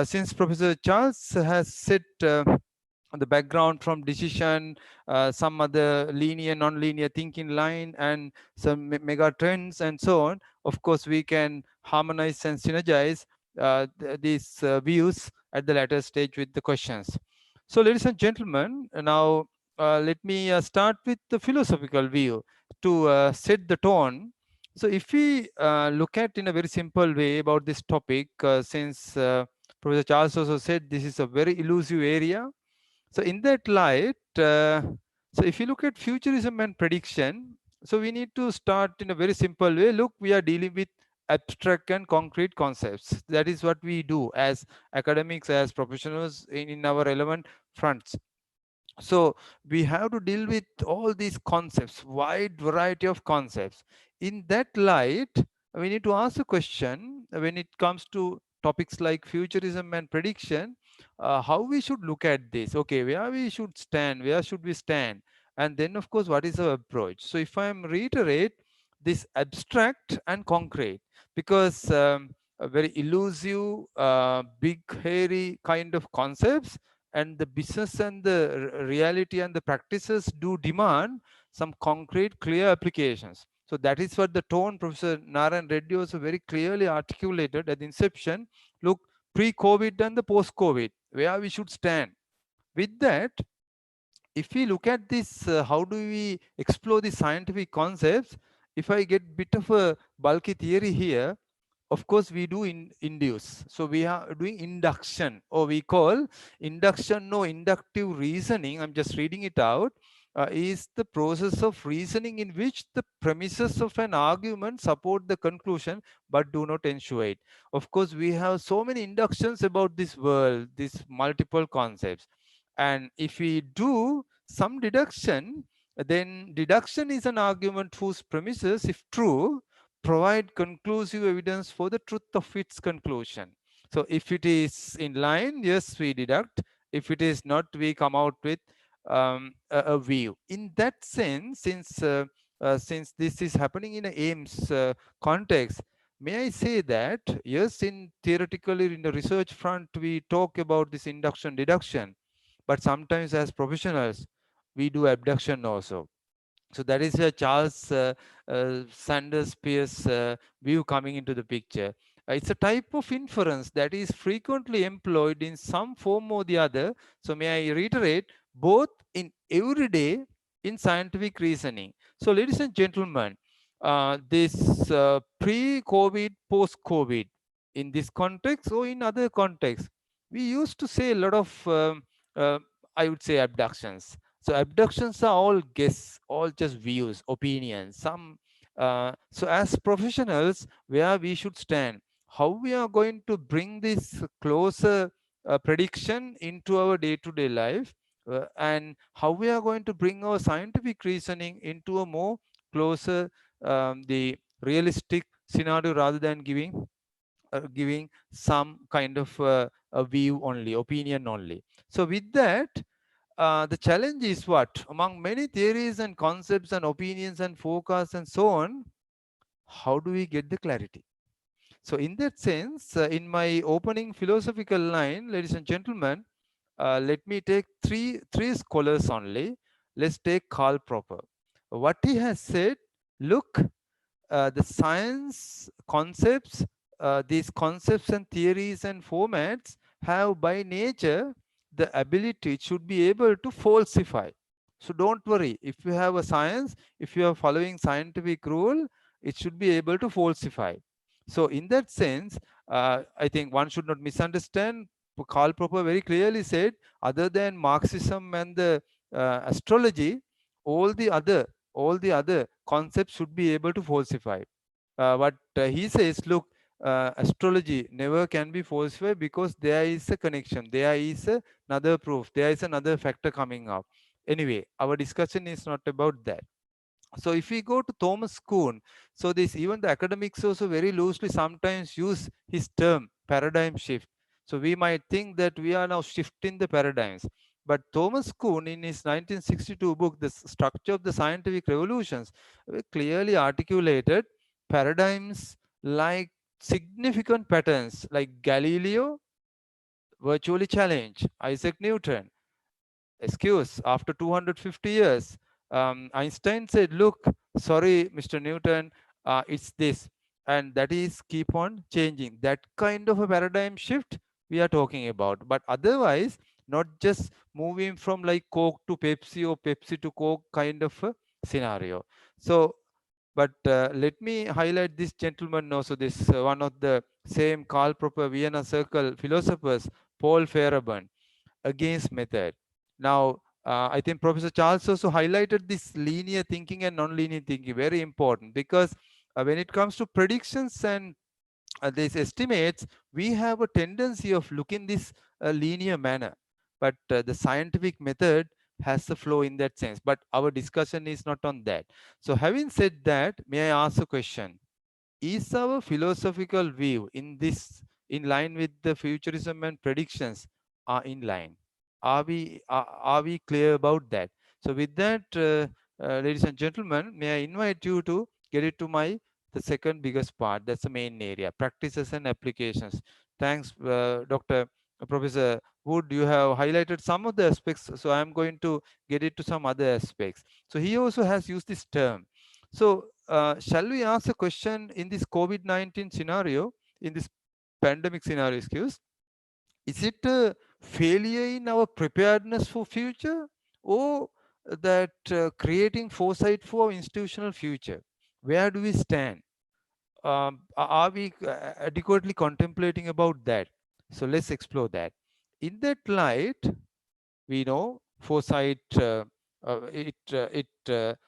Since Professor Charles has set the background from decision, some other linear, non-linear thinking line, and some mega trends and so on, of course we can harmonize and synergize these views at the latter stage with the questions. So ladies and gentlemen, now let me start with the philosophical view to set the tone. So if we look at in a very simple way about this topic, since Professor Charles also said this is a very elusive area. So in that light, so if you look at futurism and prediction, so we need to start in a very simple way. Look, we are dealing with abstract and concrete concepts. That is what we do as academics, as professionals in our relevant fronts. So we have to deal with all these concepts, wide variety of concepts. In that light, we need to ask a question when it comes to topics like futurism and prediction, how we should look at this. Okay, where we should stand, where should we stand? And then of course, what is our approach? So if I reiterate this abstract and concrete, because a very elusive, big, hairy kind of concepts, and the business and the reality and the practices do demand some concrete, clear applications. So that is what the tone Professor Narayana Reddy also very clearly articulated at the inception. Look, pre-COVID and the post-COVID, where we should stand. With that, if we look at this, how do we explore the scientific concepts? If I get bit of a bulky theory here, of course we do induce. So we are doing induction, or we call induction, no, inductive reasoning. I'm just reading it out. Is the process of reasoning in which the premises of an argument support the conclusion but do not ensure it. Of course, we have so many inductions about this world, these multiple concepts. And if we do some deduction, then deduction is an argument whose premises, if true, provide conclusive evidence for the truth of its conclusion. So if it is in line, yes, we deduct. If it is not, we come out with a view. In that sense, since this is happening in a AIMS context, may I say that, yes, in theoretically in the research front, we talk about this induction deduction, but sometimes as professionals, we do abduction also. So that is a Charles Sanders Peirce view coming into the picture. It's a type of inference that is frequently employed in some form or the other. So may I reiterate, both in everyday, in scientific reasoning. So ladies and gentlemen, this pre-COVID, post-COVID, in this context or in other contexts, we used to say a lot of, I would say, abductions. So abductions are all guess, all just views, opinions. So as professionals, where we should stand, how we are going to bring this closer prediction into our day-to-day life, and how we are going to bring our scientific reasoning into a more closer, the realistic scenario, rather than giving some kind of a view only, opinion only. So with that, the challenge is what? Among many theories and concepts and opinions and forecasts and so on, how do we get the clarity? So in that sense, in my opening philosophical line, ladies and gentlemen, let me take three scholars only. Let's take Karl Popper. What he has said, look, the science concepts, these concepts and theories and formats have by nature the ability, it should be able to falsify. So don't worry, if you have a science, if you are following scientific rule, it should be able to falsify. So in that sense, I think one should not misunderstand. Karl Popper very clearly said, other than Marxism and the astrology, all the other concepts should be able to falsify. But he says, look, astrology never can be falsified because there is a connection, there is another proof, there is another factor coming up. Anyway, our discussion is not about that. So if we go to Thomas Kuhn, so this, even the academics also very loosely sometimes use his term paradigm shift. So we might think that we are now shifting the paradigms. But Thomas Kuhn in his 1962 book, The Structure of the Scientific Revolutions, clearly articulated paradigms like significant patterns like Galileo virtually challenge Isaac Newton. Excuse, after 250 years, Einstein said, look, sorry, Mr. Newton, it's this. And that is keep on changing. That kind of a paradigm shift we are talking about. But otherwise, not just moving from like Coke to Pepsi or Pepsi to Coke kind of a scenario. So, but let me highlight this gentleman also, this one of the same Karl Popper Vienna Circle philosophers, Paul Feyerabend, against method. Now, I think Professor Charles also highlighted this linear thinking and non-linear thinking, very important, because when it comes to predictions and these estimates, we have a tendency of looking this linear manner, but the scientific method has the flow in that sense. But our discussion is not on that. So having said that, may I ask a question? Is our philosophical view in this in line with the futurism and predictions are in line? Are we clear about that? So with that, ladies and gentlemen, may I invite you to get it to the second biggest part. That's the main area, practices and applications. Thanks, Dr. Professor Wood. You have highlighted some of the aspects, so I'm going to get it to some other aspects. So he also has used this term. So shall we ask a question in this COVID-19 scenario, in this pandemic scenario, excuse, is it a failure in our preparedness for future, or that creating foresight for institutional future? Where do we stand? Are we adequately contemplating about that? So let's explore that. In that light, we know foresight, say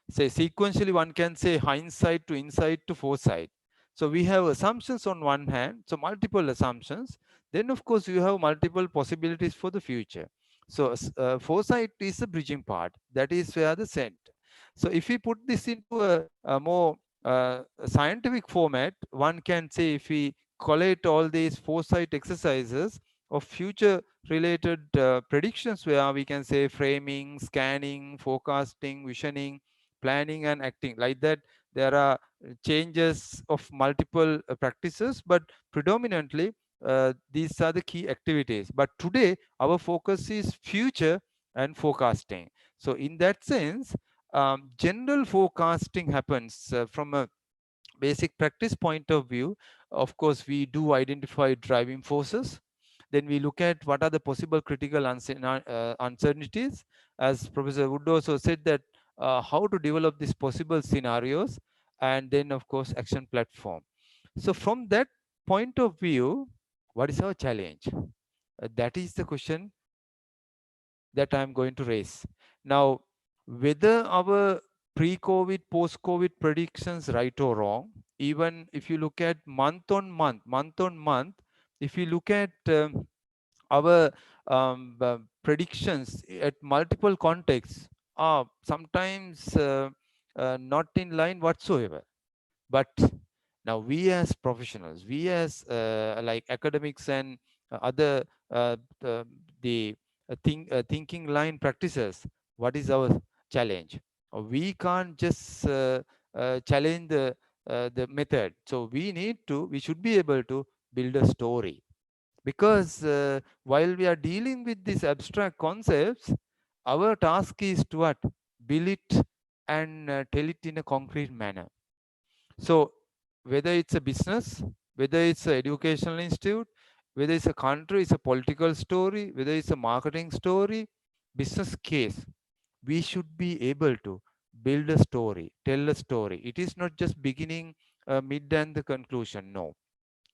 sequentially one can say hindsight to insight to foresight. So we have assumptions on one hand, so multiple assumptions. Then of course you have multiple possibilities for the future. So foresight is the bridging part. That is where the center. So if we put this into a more scientific format, one can say, if we collate all these foresight exercises of future related predictions, where we can say framing, scanning, forecasting, visioning, planning and acting, like that, there are changes of multiple practices, but predominantly these are the key activities. But today our focus is future and forecasting. So in that sense, general forecasting happens from a basic practice point of view. Of course, we do identify driving forces. Then we look at what are the possible critical uncertainties. As Professor Wood also said, that how to develop these possible scenarios, and then of course action platform. So from that point of view, what is our challenge? That is the question that I'm going to raise. Now, whether our pre-COVID, post-COVID predictions right or wrong, even if you look at month on month, if you look at our predictions at multiple contexts are sometimes not in line whatsoever. But now we as professionals, we as like academics and other uh, the thinking line practices, what is our challenge? We can't just challenge the method. So we should be able to build a story, because while we are dealing with these abstract concepts, our task is to what? Build it and tell it in a concrete manner. So whether it's a business, whether it's an educational institute, whether it's a country, it's a political story, whether it's a marketing story, business case, we should be able to build a story, tell a story. It is not just beginning, mid, and the conclusion. No,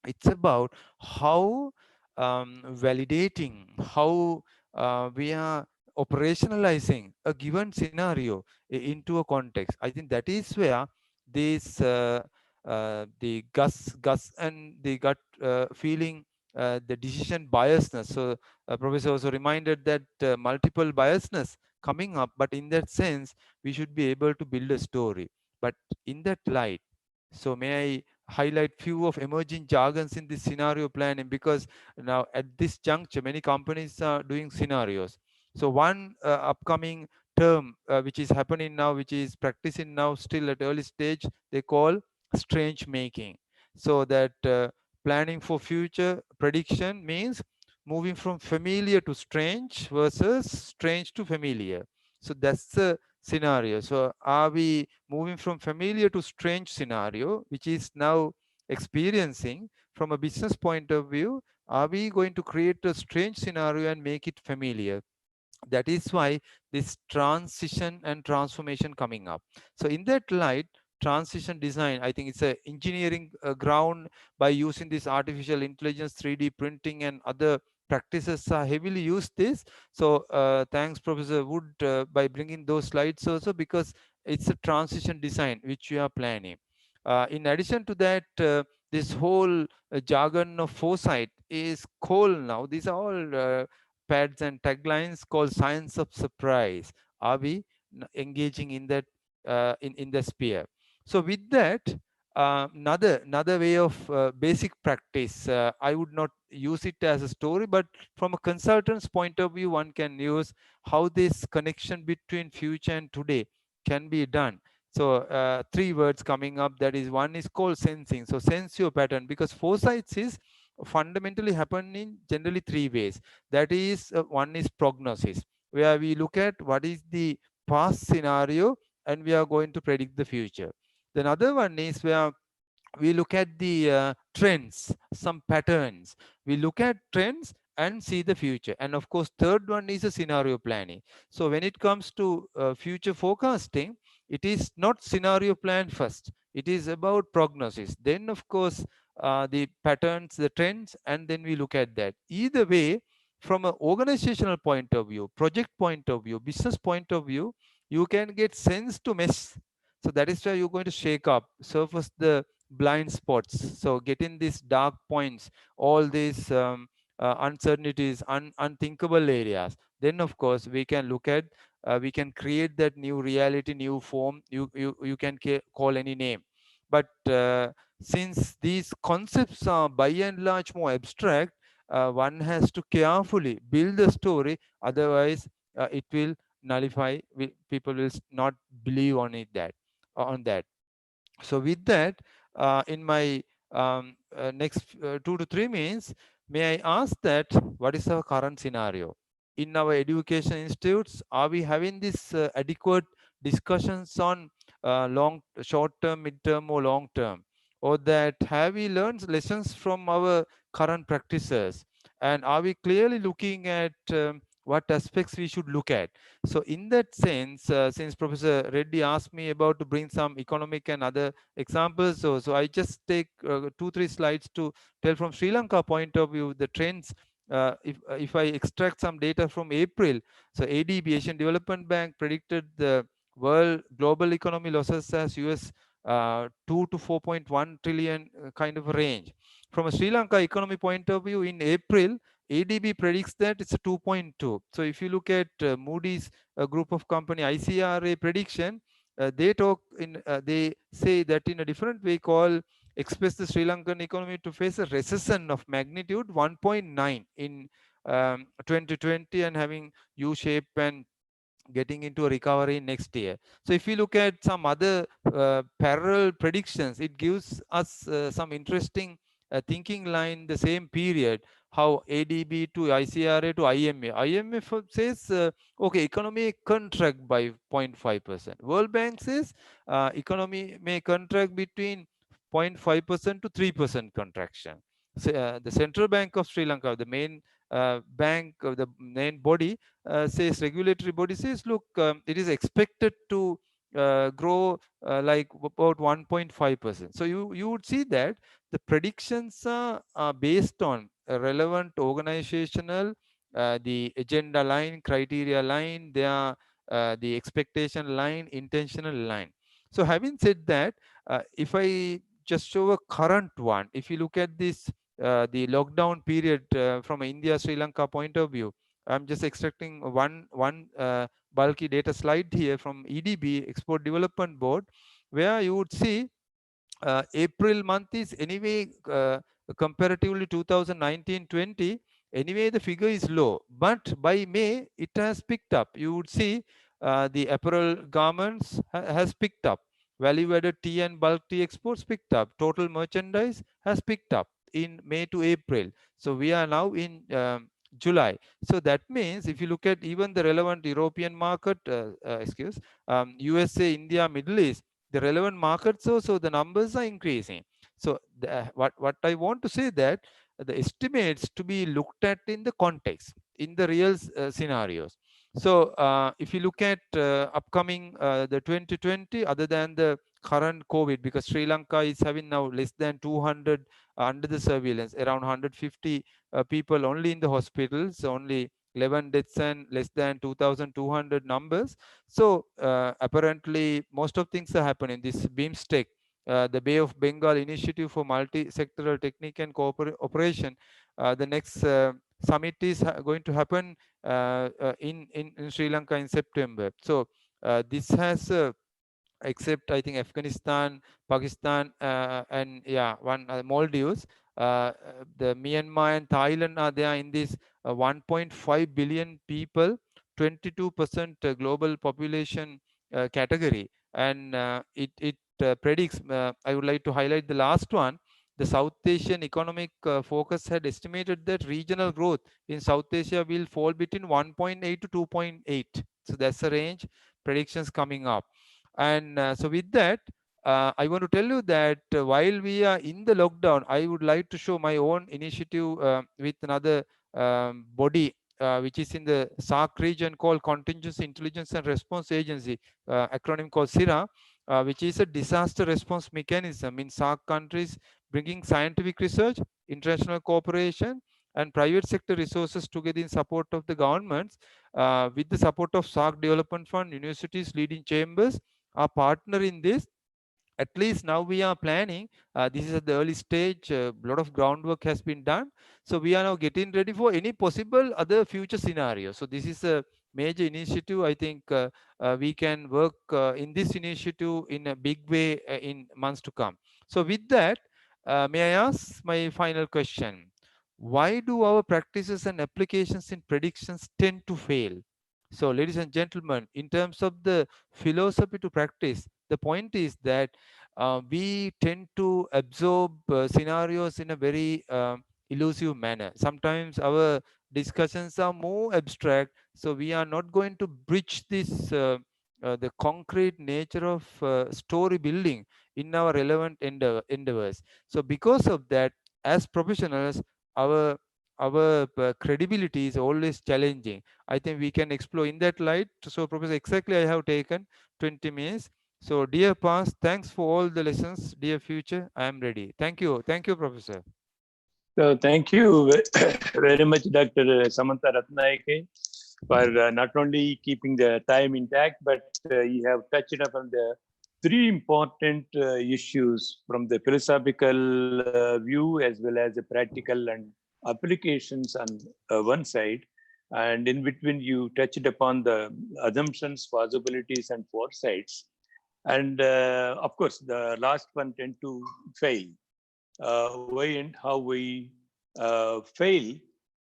it's about how validating, how we are operationalizing a given scenario into a context. I think that is where this the gus and the gut feeling, the decision biasness. So professor also reminded that multiple biasness coming up, but in that sense we should be able to build a story. But in that light, so may I highlight few of emerging jargons in this scenario planning, because now at this juncture many companies are doing scenarios. So one upcoming term which is happening now, which is practicing now still at early stage, they call strange making. So that planning for future prediction means moving from familiar to strange versus strange to familiar. So that's the scenario. So are we moving from familiar to strange scenario, which is now experiencing from a business point of view? Are we going to create a strange scenario and make it familiar? That is why this transition and transformation coming up. So in that light, transition design, I think it's a engineering ground. By using this artificial intelligence, 3D printing and other practices are heavily used this. So thanks Professor Wood by bringing those slides also, because it's a transition design which we are planning. In addition to that, this whole jargon of foresight is cold now. These are all pads and taglines called science of surprise. Are we engaging in that in the sphere? So with that, another way of basic practice, I would not use it as a story, but from a consultant's point of view, one can use how this connection between future and today can be done. So three words coming up, that is, one is called sensing. So sense your pattern, because foresight is fundamentally happening generally three ways. That is, one is prognosis, where we look at what is the past scenario and we are going to predict the future. The other one is where we look at the trends, some patterns. We look at trends and see the future. And of course, third one is a scenario planning. So when it comes to future forecasting, it is not scenario plan first. It is about prognosis. Then, of course, the patterns, the trends, and then we look at that. Either way, from an organizational point of view, project point of view, business point of view, you can get sense to mess. So that is why you're going to shake up, surface the blind spots. So getting these dark points, all these uncertainties, unthinkable areas. Then of course we can look at, we can create that new reality, new form. You can call any name. But since these concepts are by and large more abstract, one has to carefully build the story. Otherwise, it will nullify. People will not believe on it on that. So with that, in my next 2 to 3 minutes, may I ask that what is our current scenario? In our education institutes, are we having this adequate discussions on short term, mid term, or long term? Or that have we learned lessons from our current practices? And are we clearly looking at what aspects we should look at? So in that sense, since Professor Reddy asked me about to bring some economic and other examples, so I just take 2-3 slides to tell from Sri Lanka point of view the trends. If I extract some data from April, so ADB, Asian Development Bank, predicted the world global economy losses as US 2 to 4.1 trillion kind of a range. From a Sri Lanka economy point of view, in April, ADB predicts that it's a 2.2. So if you look at Moody's group of company ICRA prediction, they say that in a different way, express the Sri Lankan economy to face a recession of magnitude 1.9 in 2020 and having U-shape and getting into a recovery next year. So if you look at some other parallel predictions, it gives us some interesting thinking line the same period, how ADB to ICRA to IMF. IMF says, okay, economy contract by 0.5%. World Bank says economy may contract between 0.5% to 3% contraction. So, the Central Bank of Sri Lanka, the main bank, the main body, says, regulatory body says, look, it is expected to grow like about 1.5%. So you would see that the predictions are based on a relevant organizational, the agenda line, criteria line, they are the expectation line, intentional line. So having said that, if I just show a current one, if you look at this, the lockdown period from India, Sri Lanka point of view, I'm just extracting one bulky data slide here from EDB, Export Development Board, where you would see April month is anyway comparatively 2019-20, anyway the figure is low, but by May it has picked up. You would see the apparel garments has picked up, value added tea and bulk tea exports picked up, total merchandise has picked up in May to April. So we are now in July. So that means if you look at even the relevant European market, USA, India, Middle East, the relevant markets also, the numbers are increasing. So what I want to say that the estimates to be looked at in the context, in the real scenarios. So if you look at upcoming the 2020, other than the current COVID, because Sri Lanka is having now less than 200 under the surveillance, around 150 people only in the hospitals, only 11 deaths and less than 2,200 numbers. So apparently most of things are happening. This BIMSTEC, the Bay of Bengal Initiative for Multi-Sectoral Technique and Cooperation, the next summit is going to happen in Sri Lanka in September. So this has except I think Afghanistan, Pakistan, and yeah, one Maldives. The Myanmar and Thailand are there in this 1.5 billion people, 22% global population category, and it predicts. I would like to highlight the last one. The South Asian Economic Focus had estimated that regional growth in South Asia will fall between 1.8 to 2.8. So that's the range predictions coming up. And so with that, I want to tell you that while we are in the lockdown, I would like to show my own initiative with another body, which is in the SAARC region called Contingency Intelligence and Response Agency, acronym called CIRA, which is a disaster response mechanism in SAARC countries, bringing scientific research, international cooperation, and private sector resources together in support of the governments, with the support of SAARC Development Fund, universities, leading chambers, our partner in this. At least now we are planning, this is at the early stage, a lot of groundwork has been done, so we are now getting ready for any possible other future scenarios. So this is a major initiative. I think we can work in this initiative in a big way in months to come. So with that, may I ask my final question? Why do our practices and applications in predictions tend to fail? So ladies and gentlemen, in terms of the philosophy to practice, the point is that we tend to absorb scenarios in a very elusive manner. Sometimes our discussions are more abstract, so we are not going to bridge this the concrete nature of story building in our relevant endeavors. So because of that, as professionals, our credibility is always challenging. I think we can explore in that light. So Professor, exactly I have taken 20 minutes. So dear past, thanks for all the lessons. Dear future, I am ready. Thank you. Thank you, Professor. So thank you very much, Dr. Samantha Rathnayake, for not only keeping the time intact, but you have touched upon the three important issues from the philosophical view as well as the practical and applications on one side. And in between, you touched upon the assumptions, possibilities, and foresights. And of course, the last one tend to fail. Why and how we fail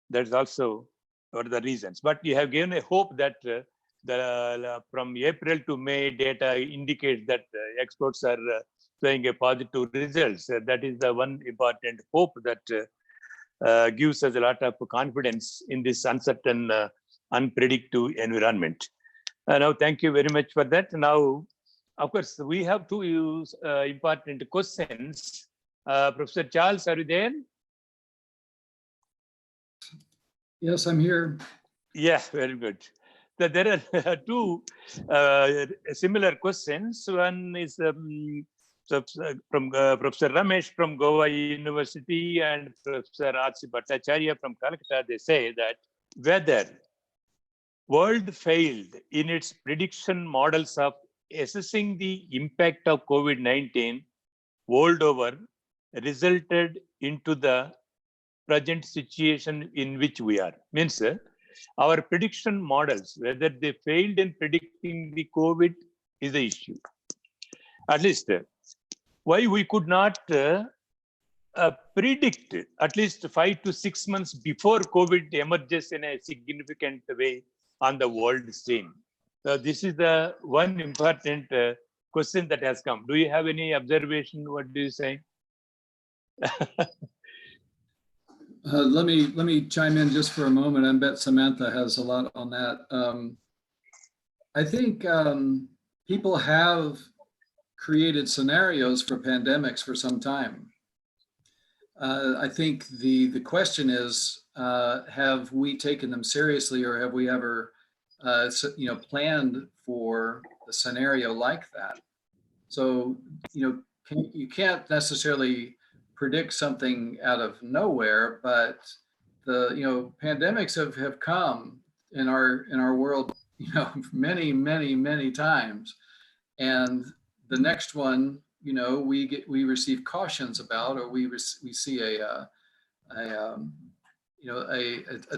That's also one of the reasons. But you have given a hope that from April to May data indicates that exports are showing a positive results. That is the one important hope that gives us a lot of confidence in this uncertain, unpredictable environment. Now, thank you very much for that. Now, of course, we have two important questions. Professor Charles, are you there? Yes, I'm here. Yeah, very good. So there are two similar questions. One is from Professor Ramesh from Goa University and Professor R.C. Bhattacharya from Calcutta. They say that whether world failed in its prediction models of assessing the impact of COVID-19 world over resulted into the present situation in which we are. Means our prediction models, whether they failed in predicting the COVID is the issue. At least why we could not predict at least 5 to 6 months before COVID emerges in a significant way on the world scene. So this is the one important question that has come. Do you have any observation? What do you say? Let me chime in just for a moment. I bet Samantha has a lot on that. I think people have created scenarios for pandemics for some time. I think the question is, have we taken them seriously, or have we ever, planned for a scenario like that? So, you can't necessarily predict something out of nowhere, but the pandemics have come in our world many times, and the next one we receive cautions about, or we see a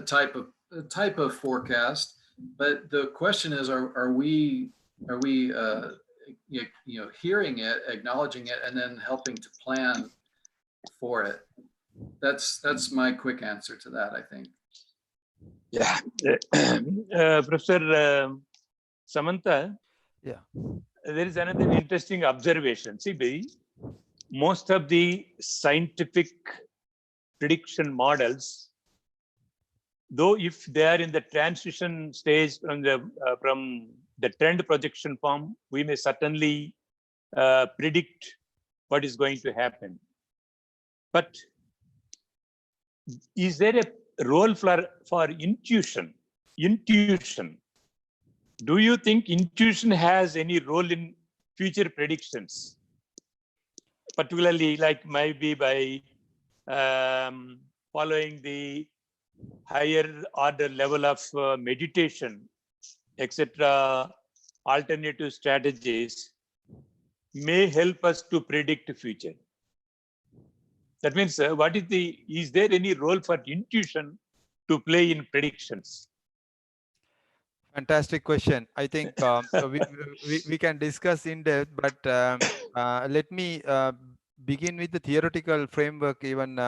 type of forecast. But the question is, are we hearing it, acknowledging it, and then helping to plan for it? That's my quick answer to that, I think. Yeah. Professor Samantha, Yeah. there is another interesting observation. See, most of the scientific prediction models, though if they are in the transition stage from the trend projection form, we may certainly predict what is going to happen. But is there a role for intuition? Do you think intuition has any role in future predictions? Particularly, like maybe by following the higher order level of meditation, etc., alternative strategies may help us to predict the future. That means, is there any role for intuition to play in predictions? Fantastic question. I think we can discuss in depth, but let me begin with the theoretical framework. Even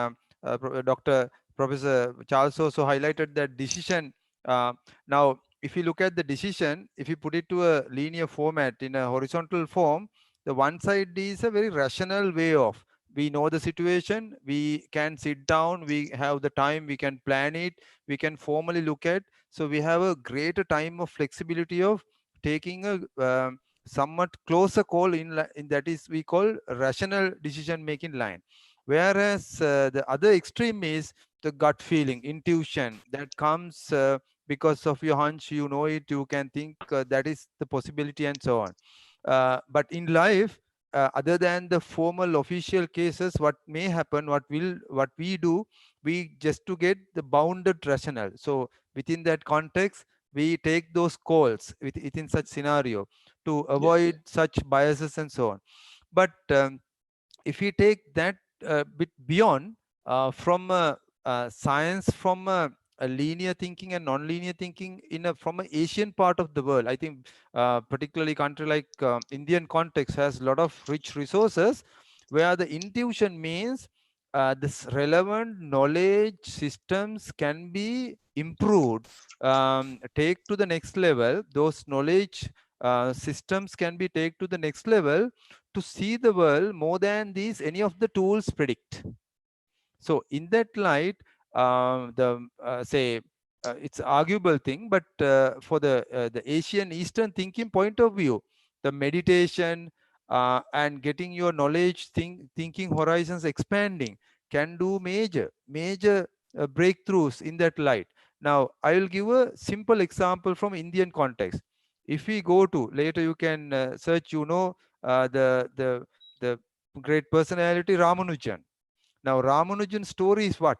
Professor Charles also highlighted that decision. Now, if you look at the decision, if you put it to a linear format in a horizontal form, the one side is a very rational way of, we know the situation, we can sit down, we have the time, we can plan it, we can formally look at. So we have a greater time of flexibility of taking a somewhat closer call in that is we call rational decision making line. Whereas the other extreme is the gut feeling, intuition that comes because of your hunch, you know it, you can think that is the possibility and so on. But in life, other than the formal official cases, what may happen, what we do, we just to get the bounded rational. So within that context, we take those calls within such scenario to avoid such biases and so on. But if we take that bit beyond from science, from a linear thinking and non-linear thinking from an Asian part of the world, I think particularly country like Indian context has a lot of rich resources where the intuition means this relevant knowledge systems can be improved, take to the next level. Those knowledge systems can be take to the next level to see the world more than these any of the tools predict. So in that light, it's arguable thing, but for the Asian Eastern thinking point of view, the meditation and getting your knowledge thinking horizons expanding can do major breakthroughs in that light. Now I will give a simple example from Indian context. If we go to later, you can search, the great personality Ramanujan. Now, Ramanujan's story is what?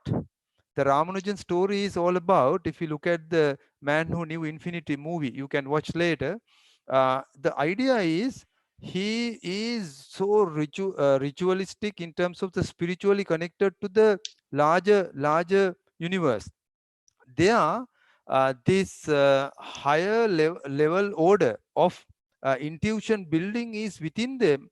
The Ramanujan story is all about, if you look at the Man Who Knew Infinity movie, you can watch later. The idea is he is so ritualistic in terms of the spiritually connected to the larger universe. There, this higher level order of intuition building is within them.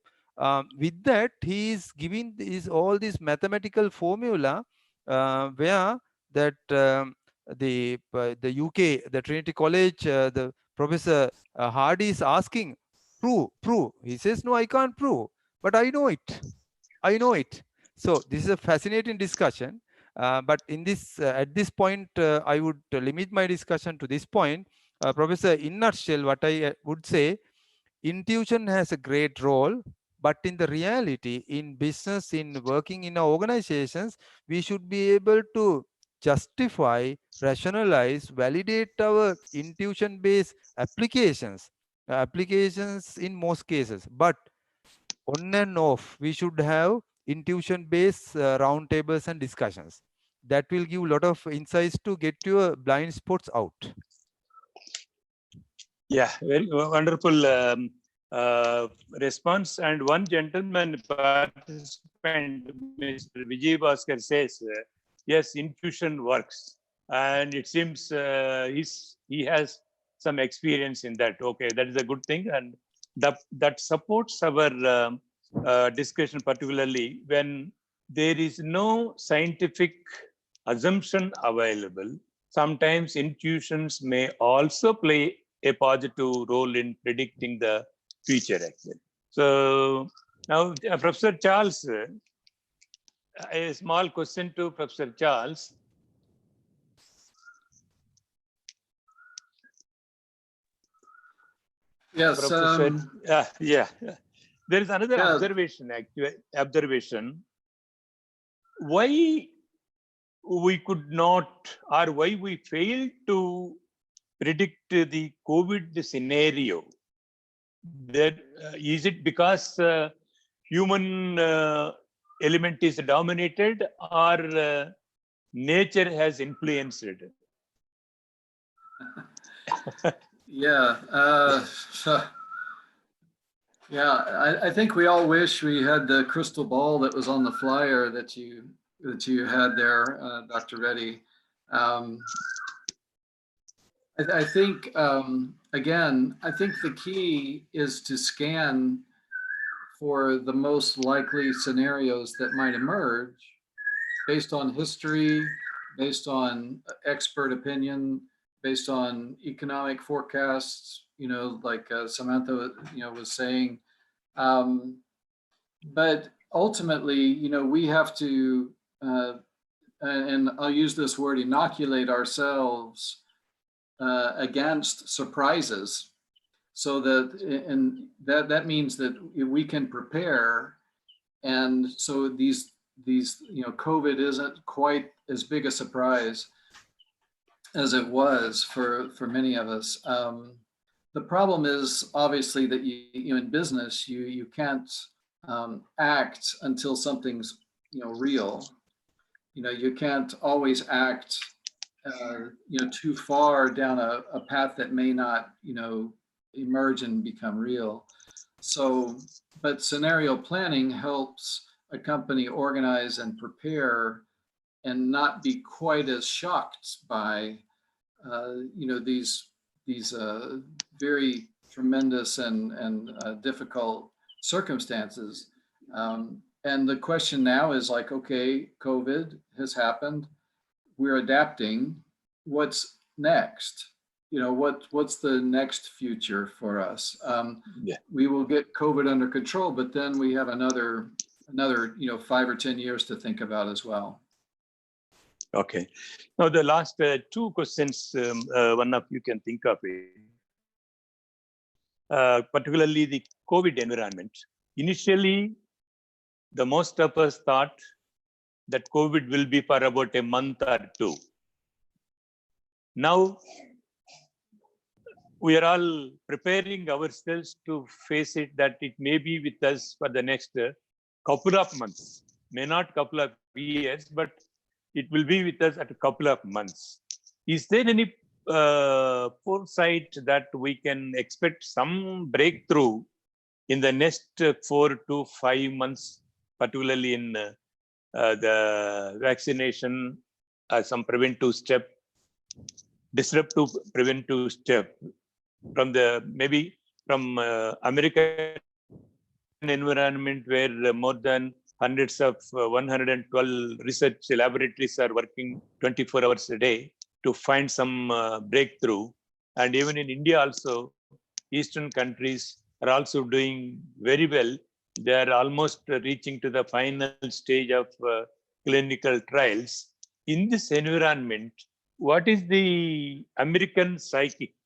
With that, he is giving all these mathematical formula where that the UK, the Trinity College, the Professor Hardy is asking, prove. He says, no, I can't prove, but I know it. So this is a fascinating discussion. But in this at this point, I would limit my discussion to this point. Professor, in nutshell, what I would say, intuition has a great role, but in the reality, in business, in working in our organizations, we should be able to justify, rationalize, validate our intuition-based applications in most cases. But on and off, we should have intuition-based roundtables and discussions. That will give a lot of insights to get your blind spots out. Yeah, very wonderful response. And one gentleman participant, Mr. Vijay Bhaskar, says, yes, intuition works. And it seems he has some experience in that. Okay, that is a good thing. And that supports our discussion, particularly when there is no scientific assumption available. Sometimes intuitions may also play a positive role in predicting the future, actually. So now, Professor Charles, a small question to Professor Charles. Yes. Professor, yeah. There is another observation, actually. Why we could not, or why we failed to predict the COVID scenario? That is it because human element is dominated, or nature has influenced it? Yeah. Yeah, I think we all wish we had the crystal ball that was on the flyer that you had there, Dr. Reddy. I think, again, I think the key is to scan for the most likely scenarios that might emerge based on history, based on expert opinion, based on economic forecasts, like Samantha, was saying. But ultimately, we have to, and I'll use this word, inoculate ourselves against surprises, so that means that we can prepare. And so these COVID isn't quite as big a surprise as it was for many of us. The problem is obviously that you in business you can't act until something's real. You can't always act too far down a path that may not emerge and become real. So, but scenario planning helps a company organize and prepare and not be quite as shocked by these very tremendous and difficult circumstances. And the question now is like, okay, COVID has happened. We're adapting. What's next? You know, what's the next future for us? Yeah. We will get COVID under control, but then we have another 5 or 10 years to think about as well. Okay. Now the last two questions, one of you can think of it. Particularly the COVID environment. Initially, the most of us thought that COVID will be for about a month or two. Now, we are all preparing ourselves to face it, that it may be with us for the next couple of months, may not couple of years, but it will be with us at a couple of months. Is there any foresight that we can expect some breakthrough in the next 4 to 5 months, particularly in the vaccination, some preventive step, disruptive preventive step from maybe from American environment, where more than hundreds of 112 research laboratories are working 24 hours a day to find some breakthrough. And even in India also, Eastern countries are also doing very well. They are almost reaching to the final stage of clinical trials. In this environment, what is the American psyche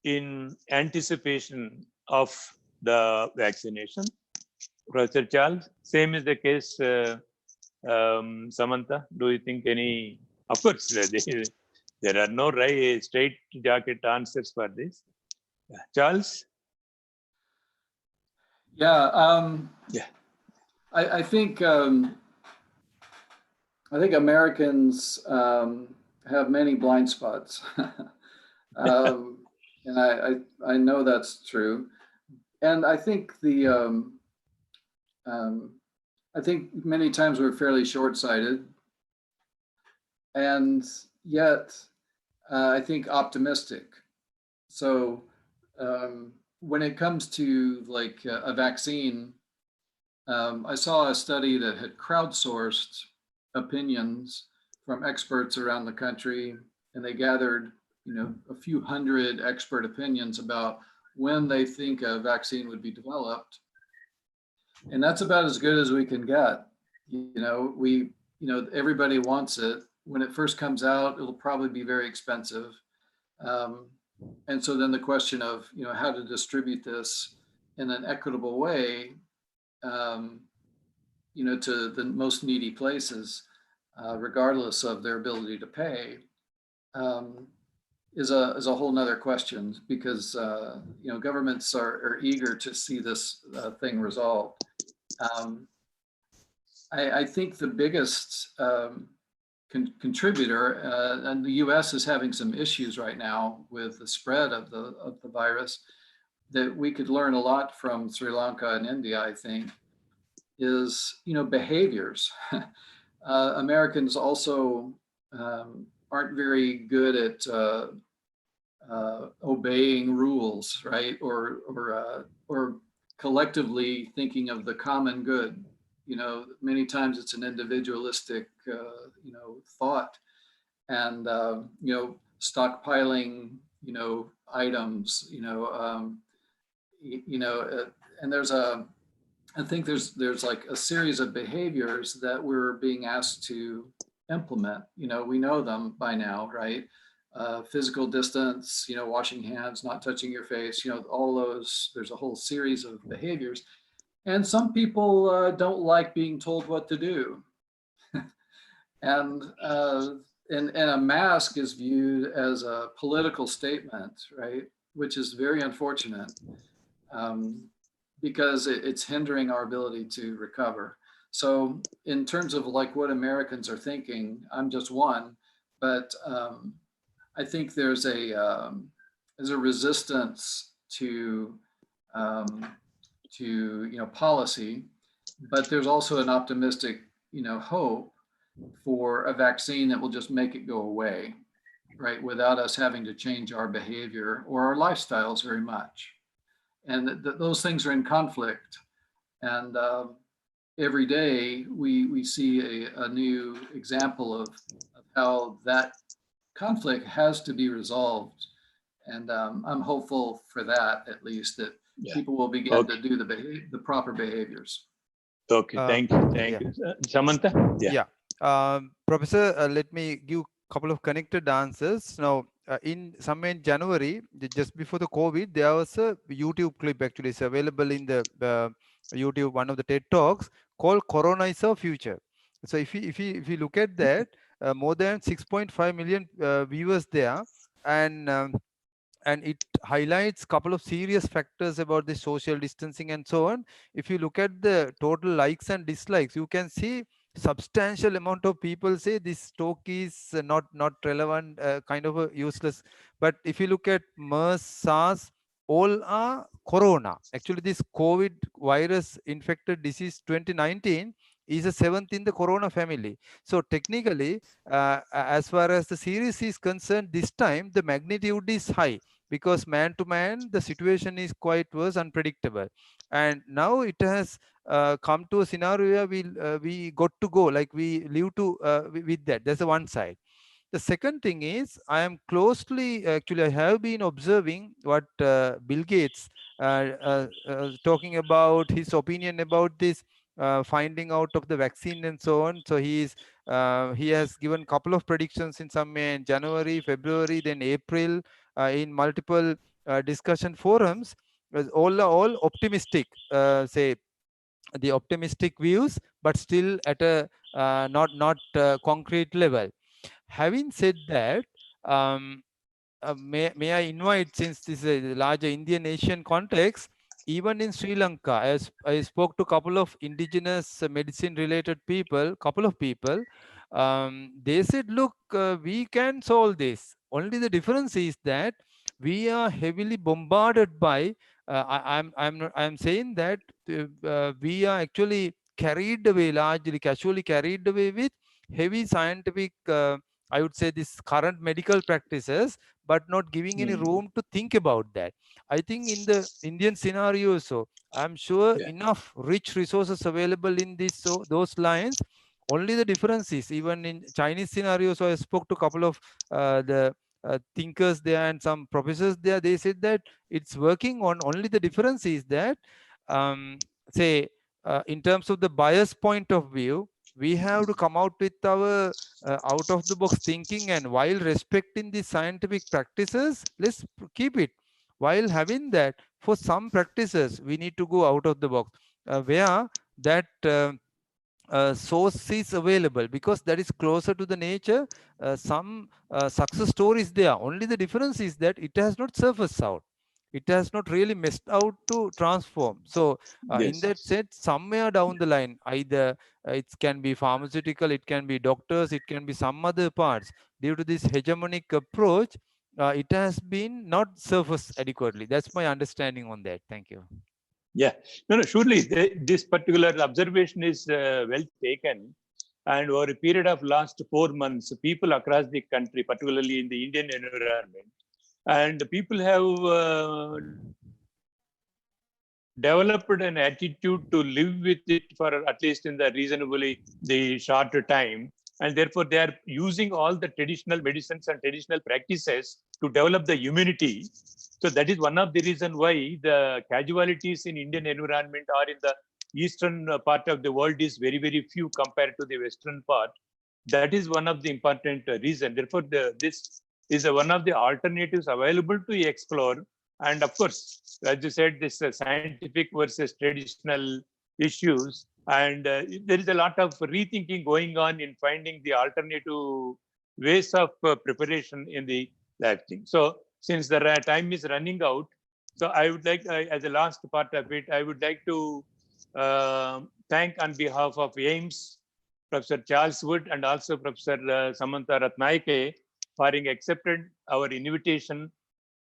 in anticipation of the vaccination? Professor Charles, same is the case. Samantha, do you think any? Of course, there are no straight jacket answers for this. Charles? Yeah. Yeah. I think Americans have many blind spots, and I know that's true. And I think I think many times we're fairly short-sighted, and yet I think optimistic. So when it comes to like a vaccine, I saw a study that had crowdsourced opinions from experts around the country, and they gathered, a few hundred expert opinions about when they think a vaccine would be developed. And that's about as good as we can get. Everybody wants it. When it first comes out, it'll probably be very expensive. And so then the question of, how to distribute this in an equitable way, to the most needy places, regardless of their ability to pay, is a whole nother question, because governments are eager to see this thing resolved. I think the biggest contributor, and the U.S. is having some issues right now with the spread of the virus, that we could learn a lot from Sri Lanka and India, I think, is behaviors. Americans also aren't very good at obeying rules, right? Or collectively thinking of the common good. Many times it's an individualistic, thought, and stockpiling, items, and I think there's like a series of behaviors that we're being asked to implement. We know them by now, right? Physical distance, washing hands, not touching your face, all those, there's a whole series of behaviors. And some people don't like being told what to do. And a mask is viewed as a political statement, right? Which is very unfortunate, because it's hindering our ability to recover. So in terms of like what Americans are thinking, I'm just one, but I think there's a resistance to policy, but there's also an optimistic hope for a vaccine that will just make it go away, right, without us having to change our behavior or our lifestyles very much. And those things are in conflict. And every day we see a new example of how that conflict has to be resolved. And I'm hopeful for that, at least, that Yeah. people will begin Okay. to do the proper behaviors. Okay. Thank you. Thank you. Samantha? Yeah. Professor, let me give a couple of connected answers. Now, in January, just before the COVID, there was a YouTube clip actually is available in the YouTube, one of the TED Talks called "Corona is Our Future." So if you look at that, more than 6.5 million viewers there, and it highlights a couple of serious factors about the social distancing and so on. If you look at the total likes and dislikes, you can see substantial amount of people say this talk is not relevant, kind of a useless. But if you look at MERS, SARS, all are corona. Actually, this COVID virus infected disease 2019 is a seventh in the corona family. So technically, as far as the series is concerned, this time the magnitude is high, because man to man the situation is quite worse, unpredictable. And now it has come to a scenario where we got to go, like we live to with that. That's the one side. The second thing is, I am closely, actually I have been observing what Bill Gates talking about, his opinion about this finding out of the vaccine and so on. So he has given couple of predictions in some in January, February, then April, in multiple discussion forums. All optimistic, say the optimistic views, but still at a not concrete level. Having said that, may I invite, since this is a larger Indian Asian context, even in Sri Lanka, as I spoke to a couple of indigenous medicine related people, couple of people, they said, look, we can solve this. Only the difference is that we are heavily bombarded by, I'm saying that we are actually carried away, largely casually carried away with heavy scientific, I would say, this current medical practices, but not giving any room to think about that. I think in the Indian scenario, so I'm sure Yeah. enough rich resources available in this, so those lines. Only the difference is, even in Chinese scenario, so I spoke to a couple of the thinkers there and some professors there. They said that it's working on. Only the difference is that, say, in terms of the bias point of view, we have to come out with our out of the box thinking, and while respecting the scientific practices, let's keep it. While having that, for some practices, we need to go out of the box, where that source is available, because that is closer to the nature. Some success stories there. Only the difference is that it has not surfaced out. It has not really messed out to transform. So in Yes. that sense, somewhere down the line, either it can be pharmaceutical, it can be doctors, it can be some other parts. Due to this hegemonic approach, it has been not surfaced adequately. That's my understanding on that. Thank you. Yeah. No, surely this particular observation is well taken. And over a period of last 4 months, people across the country, particularly in the Indian environment, and people have developed an attitude to live with it for at least in the reasonably the shorter time, and therefore they are using all the traditional medicines and traditional practices to develop the immunity. So that is one of the reason why the casualties in Indian environment or in the eastern part of the world is very few compared to the western part. That is one of the important reason. Therefore this is one of the alternatives available to explore. And of course, as you said, this scientific versus traditional issues, and there is a lot of rethinking going on in finding the alternative ways of preparation in the lab thing. So since the time is running out, so I would like, as the last part of it, I would like to thank on behalf of AIMS, Professor Charles Wood, and also Professor Samantha Rathnayake for having accepted our invitation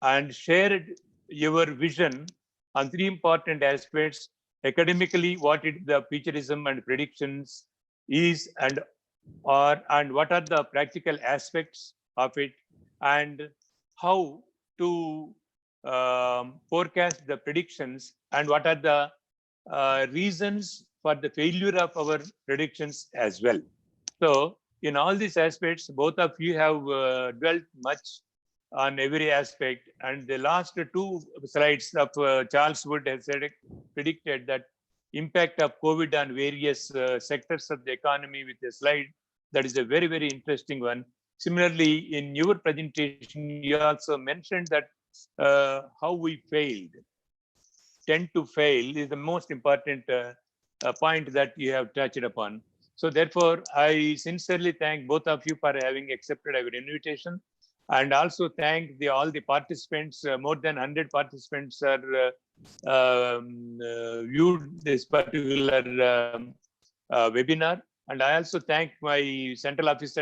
and shared your vision on three important aspects: academically, what the futurism and predictions is, and what are the practical aspects of it, and how to forecast the predictions, and what are the reasons for the failure of our predictions as well. So in all these aspects, both of you have dwelt much on every aspect. And the last two slides of Charles Wood has predicted that impact of COVID on various sectors of the economy with a slide. That is a very, very interesting one. Similarly, in your presentation, you also mentioned that how we tend to fail is the most important point that you have touched upon. So therefore, I sincerely thank both of you for having accepted our invitation, and also thank all the participants. More than 100 participants are viewed this particular webinar. And I also thank my central office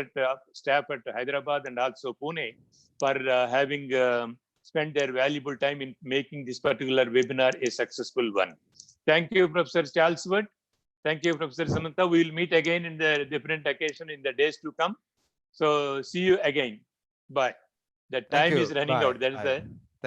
staff at Hyderabad and also Pune for having spent their valuable time in making this particular webinar a successful one. Thank you, Professor Charles Wood. Thank you, Professor Samantha. We will meet again in the different occasion in the days to come. So see you again. Bye. The time is running out. That is the